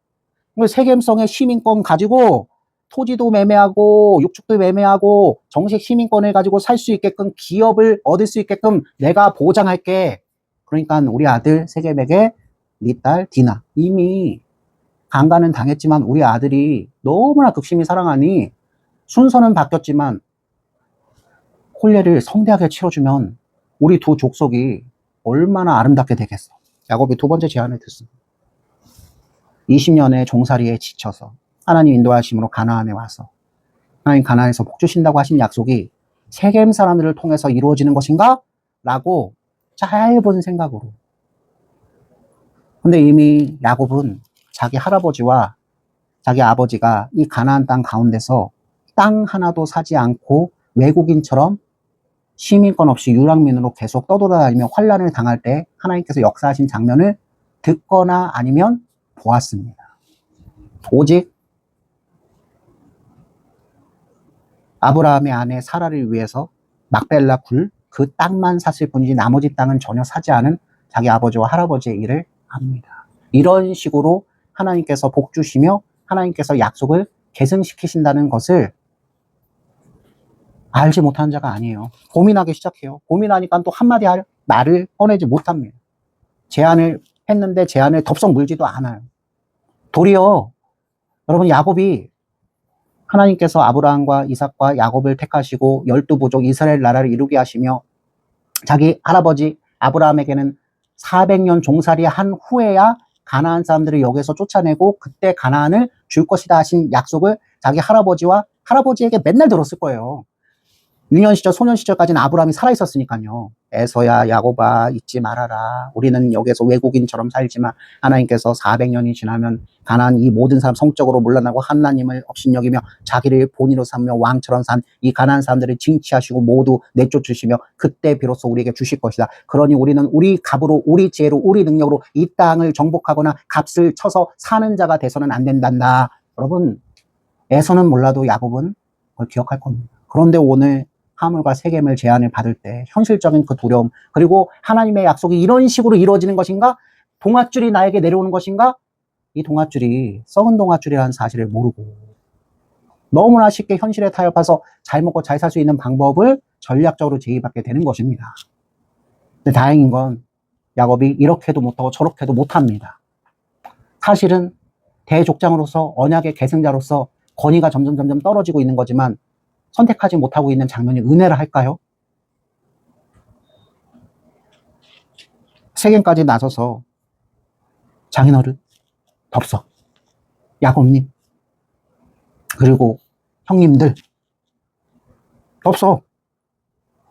세겜성의 시민권 가지고 토지도 매매하고 육축도 매매하고 정식 시민권을 가지고 살 수 있게끔 기업을 얻을 수 있게끔 내가 보장할게. 그러니까 우리 아들 세겜에게 네 딸 디나 이미 강간은 당했지만 우리 아들이 너무나 극심히 사랑하니 순서는 바뀌었지만 혼례를 성대하게 치러주면 우리 두 족속이 얼마나 아름답게 되겠어. 야곱이 두 번째 제안을 듣습니다. 20년의 종살이에 지쳐서 하나님 인도하심으로 가나안에 와서 하나님 가나안에서 복 주신다고 하신 약속이 세겜 사람들을 통해서 이루어지는 것인가? 라고 짧은 생각으로. 근데 이미 야곱은 자기 할아버지와 자기 아버지가 이 가나안 땅 가운데서 땅 하나도 사지 않고 외국인처럼 시민권 없이 유랑민으로 계속 떠돌아다니며 환란을 당할 때 하나님께서 역사하신 장면을 듣거나 아니면 보았습니다. 오직 아브라함의 아내 사라를 위해서 막벨라 굴 그 땅만 샀을 뿐이지 나머지 땅은 전혀 사지 않은 자기 아버지와 할아버지의 일을 합니다. 이런 식으로 하나님께서 복 주시며 하나님께서 약속을 계승시키신다는 것을 알지 못하는 자가 아니에요. 고민하기 시작해요. 고민하니까 또 한마디 할 말을 꺼내지 못합니다. 제안을 했는데 제안을 덥석 물지도 않아요. 도리어 여러분 야곱이 하나님께서 아브라함과 이삭과 야곱을 택하시고 12부족 이스라엘 나라를 이루게 하시며 자기 할아버지 아브라함에게는 400년 종살이 한 후에야 가나안 사람들을 여기서 쫓아내고 그때 가나안을 줄 것이다 하신 약속을 자기 할아버지에게 맨날 들었을 거예요. 유년 시절, 소년 시절까지는 아브라함이 살아있었으니까요. 에서야 야곱아 잊지 말아라. 우리는 여기서 외국인처럼 살지만 하나님께서 400년이 지나면 가나안 이 모든 사람 성적으로 물러나고 하나님을 업신여기며 자기를 본인으로 삼며 왕처럼 산 이 가나안 사람들을 징치하시고 모두 내쫓으시며 그때 비로소 우리에게 주실 것이다. 그러니 우리는 우리 갑으로 우리 지혜로 우리 능력으로 이 땅을 정복하거나 값을 쳐서 사는 자가 돼서는 안 된단다. 여러분 에서는 몰라도 야곱은 그걸 기억할 겁니다. 그런데 오늘 하물과 세겜을 제안을 받을 때 현실적인 그 두려움 그리고 하나님의 약속이 이런 식으로 이루어지는 것인가? 동아줄이 나에게 내려오는 것인가? 이 동아줄이 썩은 동아줄이라는 사실을 모르고 너무나 쉽게 현실에 타협해서 잘 먹고 잘 살 수 있는 방법을 전략적으로 제의받게 되는 것입니다. 근데 다행인 건 야곱이 이렇게도 못하고 저렇게도 못합니다. 사실은 대족장으로서 언약의 계승자로서 권위가 점점 떨어지고 있는 거지만 선택하지 못하고 있는 장면이 은혜라 할까요? 세겜까지 나서서 장인어른, 덥석, 야곱님, 그리고 형님들, 덥석,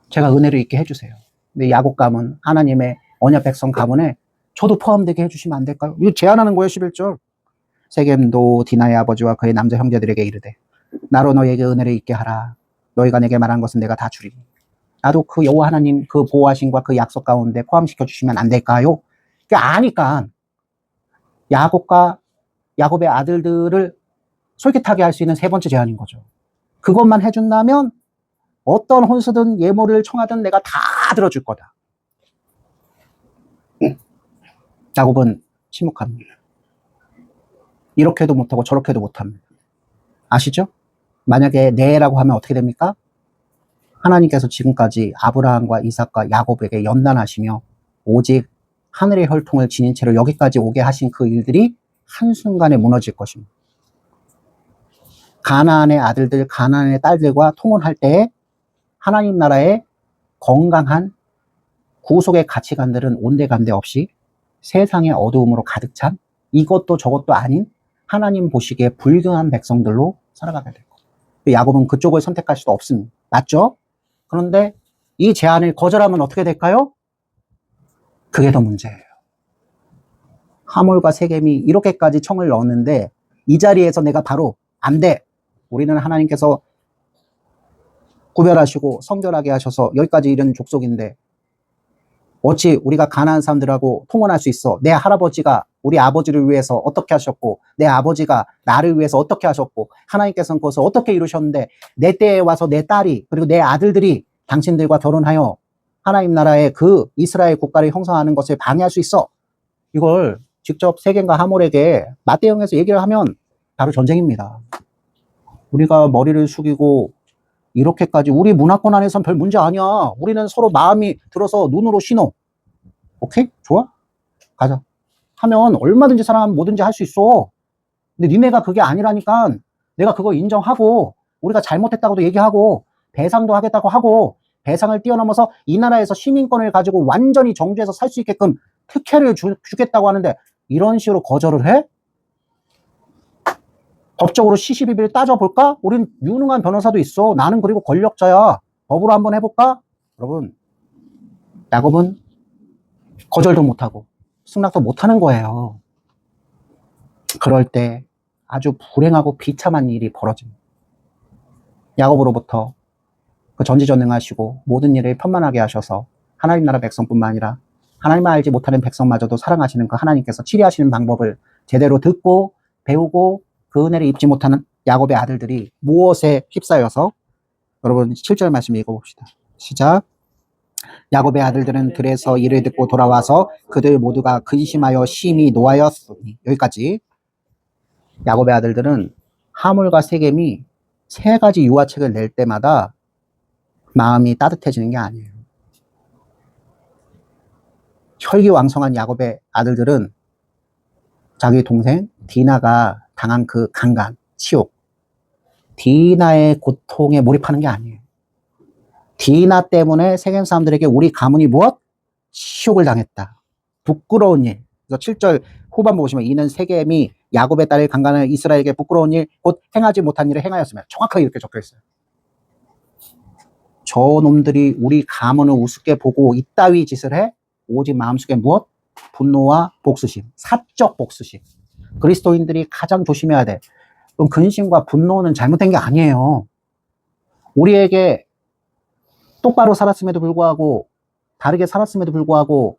제가 은혜를 있게 해주세요. 근데 야곱 가문, 하나님의 언약 백성 가문에 저도 포함되게 해주시면 안 될까요? 이거 제안하는 거예요, 11절. 세겜도 디나의 아버지와 그의 남자 형제들에게 이르되 나로 너에게 은혜를 있게 하라. 너희가 내게 말한 것은 내가 다 주리니 나도 그 여호와 하나님 그 보호하심과 그 약속 가운데 포함시켜 주시면 안 될까요? 그게 아니까 야곱의 아들들을 솔깃하게 할 수 있는 세 번째 제안인 거죠. 그것만 해준다면 어떤 혼수든 예물을 청하든 내가 다 들어줄 거다. 야곱은 침묵합니다. 이렇게도 못하고 저렇게도 못합니다. 아시죠? 만약에 네라고 하면 어떻게 됩니까? 하나님께서 지금까지 아브라함과 이삭과 야곱에게 연단하시며 오직 하늘의 혈통을 지닌 채로 여기까지 오게 하신 그 일들이 한순간에 무너질 것입니다. 가나안의 아들들, 가나안의 딸들과 통혼할 때에 하나님 나라의 건강한 구속의 가치관들은 온데간데 없이 세상의 어두움으로 가득 찬 이것도 저것도 아닌 하나님 보시기에 불경한 백성들로 살아가게 될 겁니다. 야곱은 그쪽을 선택할 수도 없습니다. 맞죠? 그런데 이 제안을 거절하면 어떻게 될까요? 그게 더 문제예요. 하몰과 세겜이 이렇게까지 청을 넣었는데 이 자리에서 내가 바로 안 돼. 우리는 하나님께서 구별하시고 성결하게 하셔서 여기까지 이른 족속인데 어찌 우리가 가난한 사람들하고 통혼할 수 있어? 내 할아버지가 우리 아버지를 위해서 어떻게 하셨고 내 아버지가 나를 위해서 어떻게 하셨고 하나님께서는 그것을 어떻게 이루셨는데 내 때에 와서 내 딸이 그리고 내 아들들이 당신들과 결혼하여 하나님 나라의 그 이스라엘 국가를 형성하는 것을 방해할 수 있어. 이걸 직접 세겜과 하몰에게 맞대응해서 얘기를 하면 바로 전쟁입니다. 우리가 머리를 숙이고 이렇게까지 우리 문화권 안에선 별 문제 아니야. 우리는 서로 마음이 들어서 눈으로 신호. 오케이? 좋아? 가자. 하면 얼마든지 사랑하면 뭐든지 할 수 있어. 근데 니네가 그게 아니라니까 내가 그거 인정하고 우리가 잘못했다고도 얘기하고 배상도 하겠다고 하고 배상을 뛰어넘어서 이 나라에서 시민권을 가지고 완전히 정주해서 살 수 있게끔 특혜를 주겠다고 하는데 이런 식으로 거절을 해? 법적으로 시시비비를 따져볼까? 우린 유능한 변호사도 있어. 나는 그리고 권력자야. 법으로 한번 해볼까? 여러분, 야곱은 거절도 못하고 승낙도 못하는 거예요. 그럴 때 아주 불행하고 비참한 일이 벌어집니다. 야곱으로부터 그 전지전능하시고 모든 일을 편만하게 하셔서 하나님 나라 백성뿐만 아니라 하나님을 알지 못하는 백성마저도 사랑하시는 그 하나님께서 치리하시는 방법을 제대로 듣고 배우고 그 은혜를 입지 못하는 야곱의 아들들이 무엇에 휩싸여서 여러분 7절 말씀 읽어봅시다. 시작. 야곱의 아들들은 그래서 이를 듣고 돌아와서 그들 모두가 근심하여 심히 노하였으니 여기까지. 야곱의 아들들은 하몰과 세겜이 세 가지 유화책을 낼 때마다 마음이 따뜻해지는 게 아니에요. 혈기왕성한 야곱의 아들들은 자기 동생 디나가 당한 그 강간, 치욕, 디나의 고통에 몰입하는 게 아니에요. 디나 때문에 세겜 사람들에게 우리 가문이 무엇? 치욕을 당했다. 부끄러운 일. 그래서 7절 후반부 보시면 이는 세겜이 야곱의 딸을 강간하여 이스라엘에게 부끄러운 일, 곧 행하지 못한 일을 행하였으며 정확하게 이렇게 적혀 있어요. 저 놈들이 우리 가문을 우습게 보고 이따위 짓을 해? 오직 마음속에 무엇? 분노와 복수심, 사적 복수심. 그리스도인들이 가장 조심해야 돼. 그럼 근심과 분노는 잘못된 게 아니에요. 우리에게 똑바로 살았음에도 불구하고 다르게 살았음에도 불구하고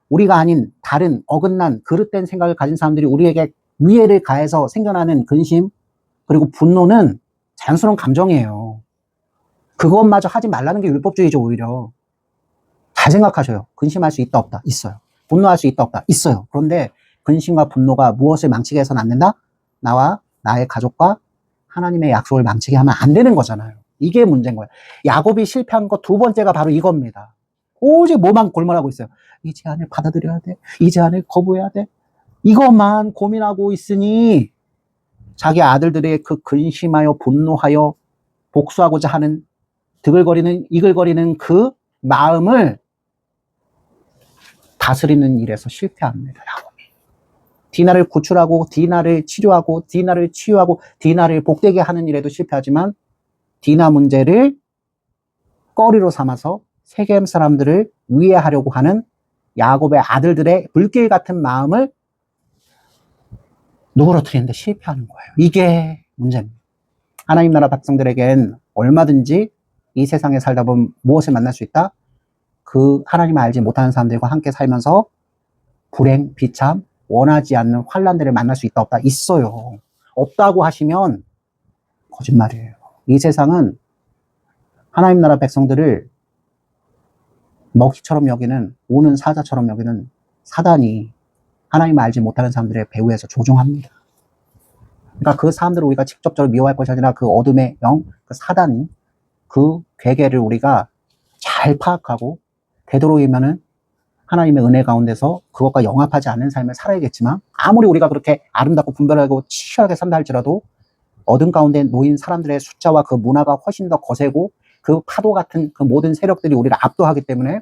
우리가 아닌 다른 어긋난 그릇된 생각을 가진 사람들이 우리에게 위해를 가해서 생겨나는 근심 그리고 분노는 자연스러운 감정이에요. 그것마저 하지 말라는 게 율법주의죠. 오히려 잘 생각하셔요. 근심할 수 있다 없다? 있어요. 분노할 수 있다 없다? 있어요. 그런데 근심과 분노가 무엇을 망치게 해서는 안 된다? 나와 나의 가족과 하나님의 약속을 망치게 하면 안 되는 거잖아요. 이게 문제인 거예요. 야곱이 실패한 거 두 번째가 바로 이겁니다. 오직 뭐만 골몰하고 있어요. 이 제안을 받아들여야 돼. 이 제안을 거부해야 돼. 이것만 고민하고 있으니 자기 아들들의 그 근심하여 분노하여 복수하고자 하는 드글거리는 이글거리는 그 마음을 다스리는 일에서 실패합니다. 야곱이. 디나를 구출하고 디나를 치료하고 디나를 치유하고 디나를 복되게 하는 일에도 실패하지만 디나 문제를 꺼리로 삼아서 세겜 사람들을 위해하려고 하는 야곱의 아들들의 불길 같은 마음을 누그러뜨리는데 실패하는 거예요. 이게 문제입니다. 하나님 나라 백성들에겐 얼마든지 이 세상에 살다 보면 무엇을 만날 수 있다? 그 하나님을 알지 못하는 사람들과 함께 살면서 불행, 비참, 원하지 않는 환난들을 만날 수 있다 없다? 있어요. 없다고 하시면 거짓말이에요. 이 세상은 하나님 나라 백성들을 먹이처럼 여기는 우는 사자처럼 여기는 사단이 하나님을 알지 못하는 사람들의 배후에서 조종합니다. 그러니까 그 사람들을 우리가 직접적으로 미워할 것이 아니라 그 어둠의 영, 그 사단이 그 괴계를 우리가 잘 파악하고 되도록이면은 하나님의 은혜 가운데서 그것과 영합하지 않는 삶을 살아야겠지만 아무리 우리가 그렇게 아름답고 분별하고 치열하게 산다 할지라도 어둠 가운데 놓인 사람들의 숫자와 그 문화가 훨씬 더 거세고 그 파도 같은 그 모든 세력들이 우리를 압도하기 때문에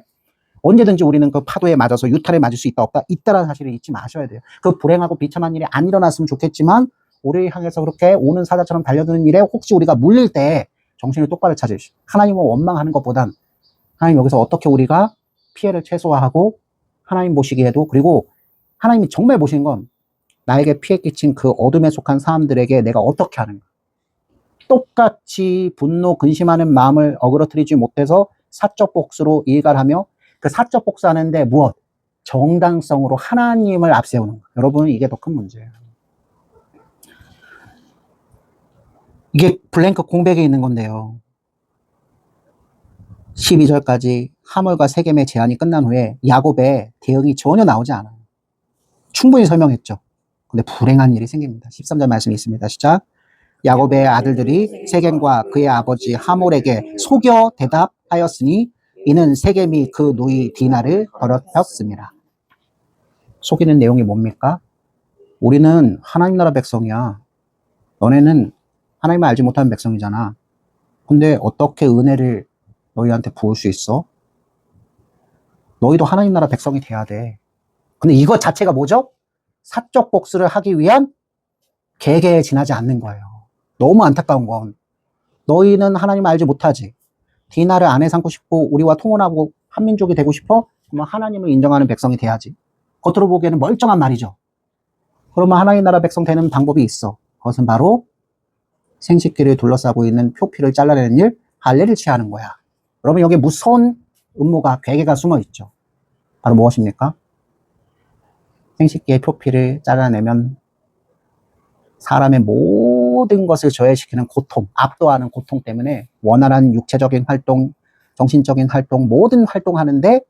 언제든지 우리는 그 파도에 맞아서 유탄에 맞을 수 있다 없다? 있다라는 사실을 잊지 마셔야 돼요. 그 불행하고 비참한 일이 안 일어났으면 좋겠지만 우리를 향해서 그렇게 오는 사자처럼 달려드는 일에 혹시 우리가 물릴 때 정신을 똑바로 차리시. 하나님을 원망하는 것보단 하나님 여기서 어떻게 우리가 피해를 최소화하고 하나님 보시기에도, 그리고 하나님이 정말 보시는 건 나에게 피해 끼친 그 어둠에 속한 사람들에게 내가 어떻게 하는가. 똑같이 분노, 근심하는 마음을 어그러뜨리지 못해서 사적 복수로 일갈하며 그 사적 복수하는데 무엇? 정당성으로 하나님을 앞세우는 거예요. 여러분, 이게 더 큰 문제예요. 이게 블랭크 공백에 있는 건데요. 12절까지 하물과 세겜의 제한이 끝난 후에 야곱의 대응이 전혀 나오지 않아요. 충분히 설명했죠. 근데 불행한 일이 생깁니다. 13절 말씀이 있습니다. 시작. 야곱의 아들들이 세겜과 그의 아버지 하몰에게 속여 대답하였으니 이는 세겜이 그 누이 디나를 더럽혔습니다. 속이는 내용이 뭡니까? 우리는 하나님 나라 백성이야. 너네는 하나님을 알지 못하는 백성이잖아. 근데 어떻게 은혜를 너희한테 부을 수 있어? 너희도 하나님 나라 백성이 돼야 돼. 근데 이것 자체가 뭐죠? 사적 복수를 하기 위한 계계에 지나지 않는 거예요. 너무 안타까운 건 너희는 하나님을 알지 못하지. 디나를 아내 삼고 싶고 우리와 통혼하고 한민족이 되고 싶어? 그러면 하나님을 인정하는 백성이 돼야지. 겉으로 보기에는 멀쩡한 말이죠. 그러면 하나님 나라 백성 되는 방법이 있어. 그것은 바로 생식기를 둘러싸고 있는 표피를 잘라내는 일, 할례를 취하는 거야. 여러분, 여기에 무서운 음모가, 괴계가 숨어 있죠. 바로 무엇입니까? 생식기의 표피를 잘라내면 사람의 모든 것을 저해시키는 고통, 압도하는 고통 때문에 원활한 육체적인 활동, 정신적인 활동, 모든 활동하는데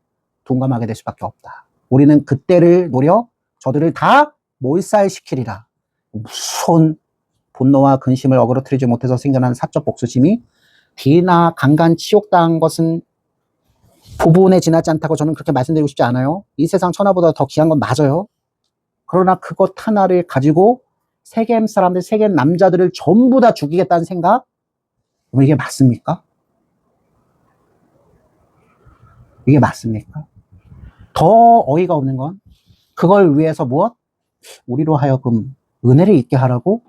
둔감하게 될 수밖에 없다. 우리는 그때를 노려 저들을 다 몰살시키리라. 무서운 분노와 근심을 어그러뜨리지 못해서 생겨난 사적 복수심이 디나 강간 치욕당한 것은 부분에 지나지 않다고 저는 그렇게 말씀드리고 싶지 않아요. 이 세상 천하보다 더 귀한 건 맞아요. 그러나 그것 하나를 가지고 세겜 사람들, 세겜 남자들을 전부 다 죽이겠다는 생각? 이게 맞습니까? 이게 맞습니까? 더 어이가 없는 건 그걸 위해서 무엇? 우리로 하여금 은혜를 잊게 하라고?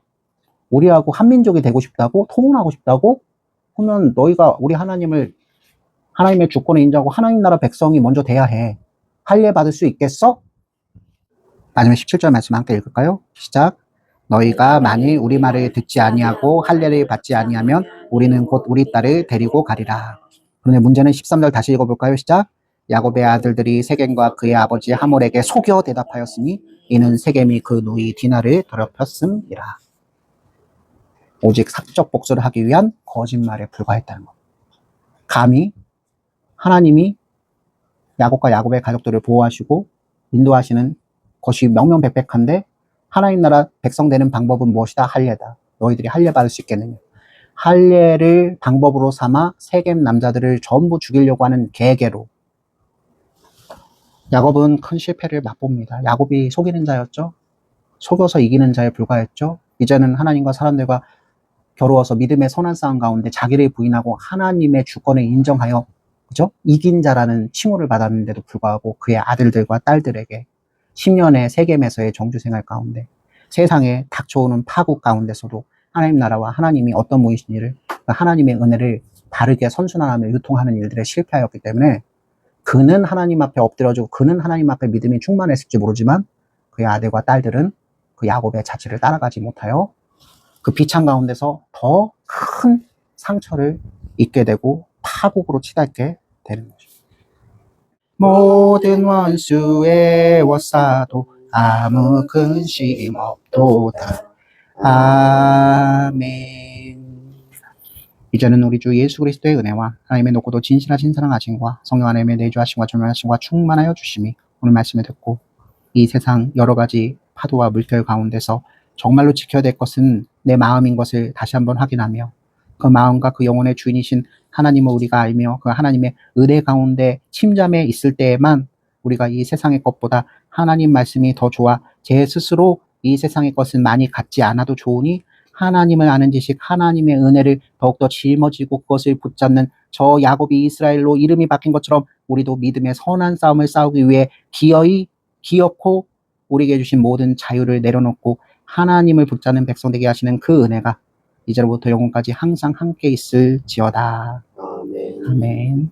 우리하고 한민족이 되고 싶다고? 통혼하고 싶다고? 그러면 너희가 우리 하나님을, 하나님의 주권을 인정하고 하나님 나라 백성이 먼저 돼야 해. 할례 받을 수 있겠어? 마지막 17절 말씀 함께 읽을까요? 시작. 너희가 만일 우리 말을 듣지 아니하고 할례를 받지 아니하면 우리는 곧 우리 딸을 데리고 가리라. 그런데 문제는 13절 다시 읽어볼까요? 시작. 야곱의 아들들이 세겜과 그의 아버지 하몰에게 속여 대답하였으니 이는 세겜이 그 누이 디나를 더럽혔음이라. 오직 사적 복수를 하기 위한 거짓말에 불과했다는 것. 감히 하나님이 야곱과 야곱의 가족들을 보호하시고 인도하시는 것이 명명백백한데 하나님 나라 백성 되는 방법은 무엇이다? 할례다. 너희들이 할례 받을 수 있겠느냐? 할례를 방법으로 삼아 세겜 남자들을 전부 죽이려고 하는 계계로 야곱은 큰 실패를 맛봅니다. 야곱이 속이는 자였죠. 속여서 이기는 자에 불과했죠. 이제는 하나님과 사람들과 겨루어서 믿음의 선한 싸움 가운데 자기를 부인하고 하나님의 주권을 인정하여, 그죠? 이긴 자라는 칭호를 받았는데도 불구하고 그의 아들들과 딸들에게 10년의 세겜에서의 정주생활 가운데 세상에 닥쳐오는 파국 가운데서도 하나님 나라와 하나님이 어떤 분이신지를, 하나님의 은혜를 바르게 선순환하며 유통하는 일들에 실패하였기 때문에 그는 하나님 앞에 엎드려지고 그는 하나님 앞에 믿음이 충만했을지 모르지만 그의 아들과 딸들은 그 야곱의 자취를 따라가지 못하여 그 비창 가운데서 더 큰 상처를 입게 되고 파국으로 치닫게 되는 것입니다. 모든 원수의 워싸도 아무 근심 없도다. 아멘. 이제는 우리 주 예수 그리스도의 은혜와 하나님의 높고도 진실하신 사랑하심과 성령 하나님의 내주하심과 조명하심과 충만하여 주심이 오늘 말씀을 듣고 이 세상 여러 가지 파도와 물결 가운데서 정말로 지켜야 될 것은 내 마음인 것을 다시 한번 확인하며 그 마음과 그 영혼의 주인이신 하나님을 우리가 알며 그 하나님의 은혜 가운데 침잠해 있을 때에만 우리가 이 세상의 것보다 하나님 말씀이 더 좋아 제 스스로 이 세상의 것은 많이 갖지 않아도 좋으니 하나님을 아는 지식, 하나님의 은혜를 더욱더 짊어지고 그것을 붙잡는 저 야곱이 이스라엘로 이름이 바뀐 것처럼 우리도 믿음의 선한 싸움을 싸우기 위해 기어이 기어코 우리에게 주신 모든 자유를 내려놓고 하나님을 붙잡는 백성 되게 하시는 그 은혜가 이제로부터 영원까지 항상 함께 있을지어다. 아멘. 아멘.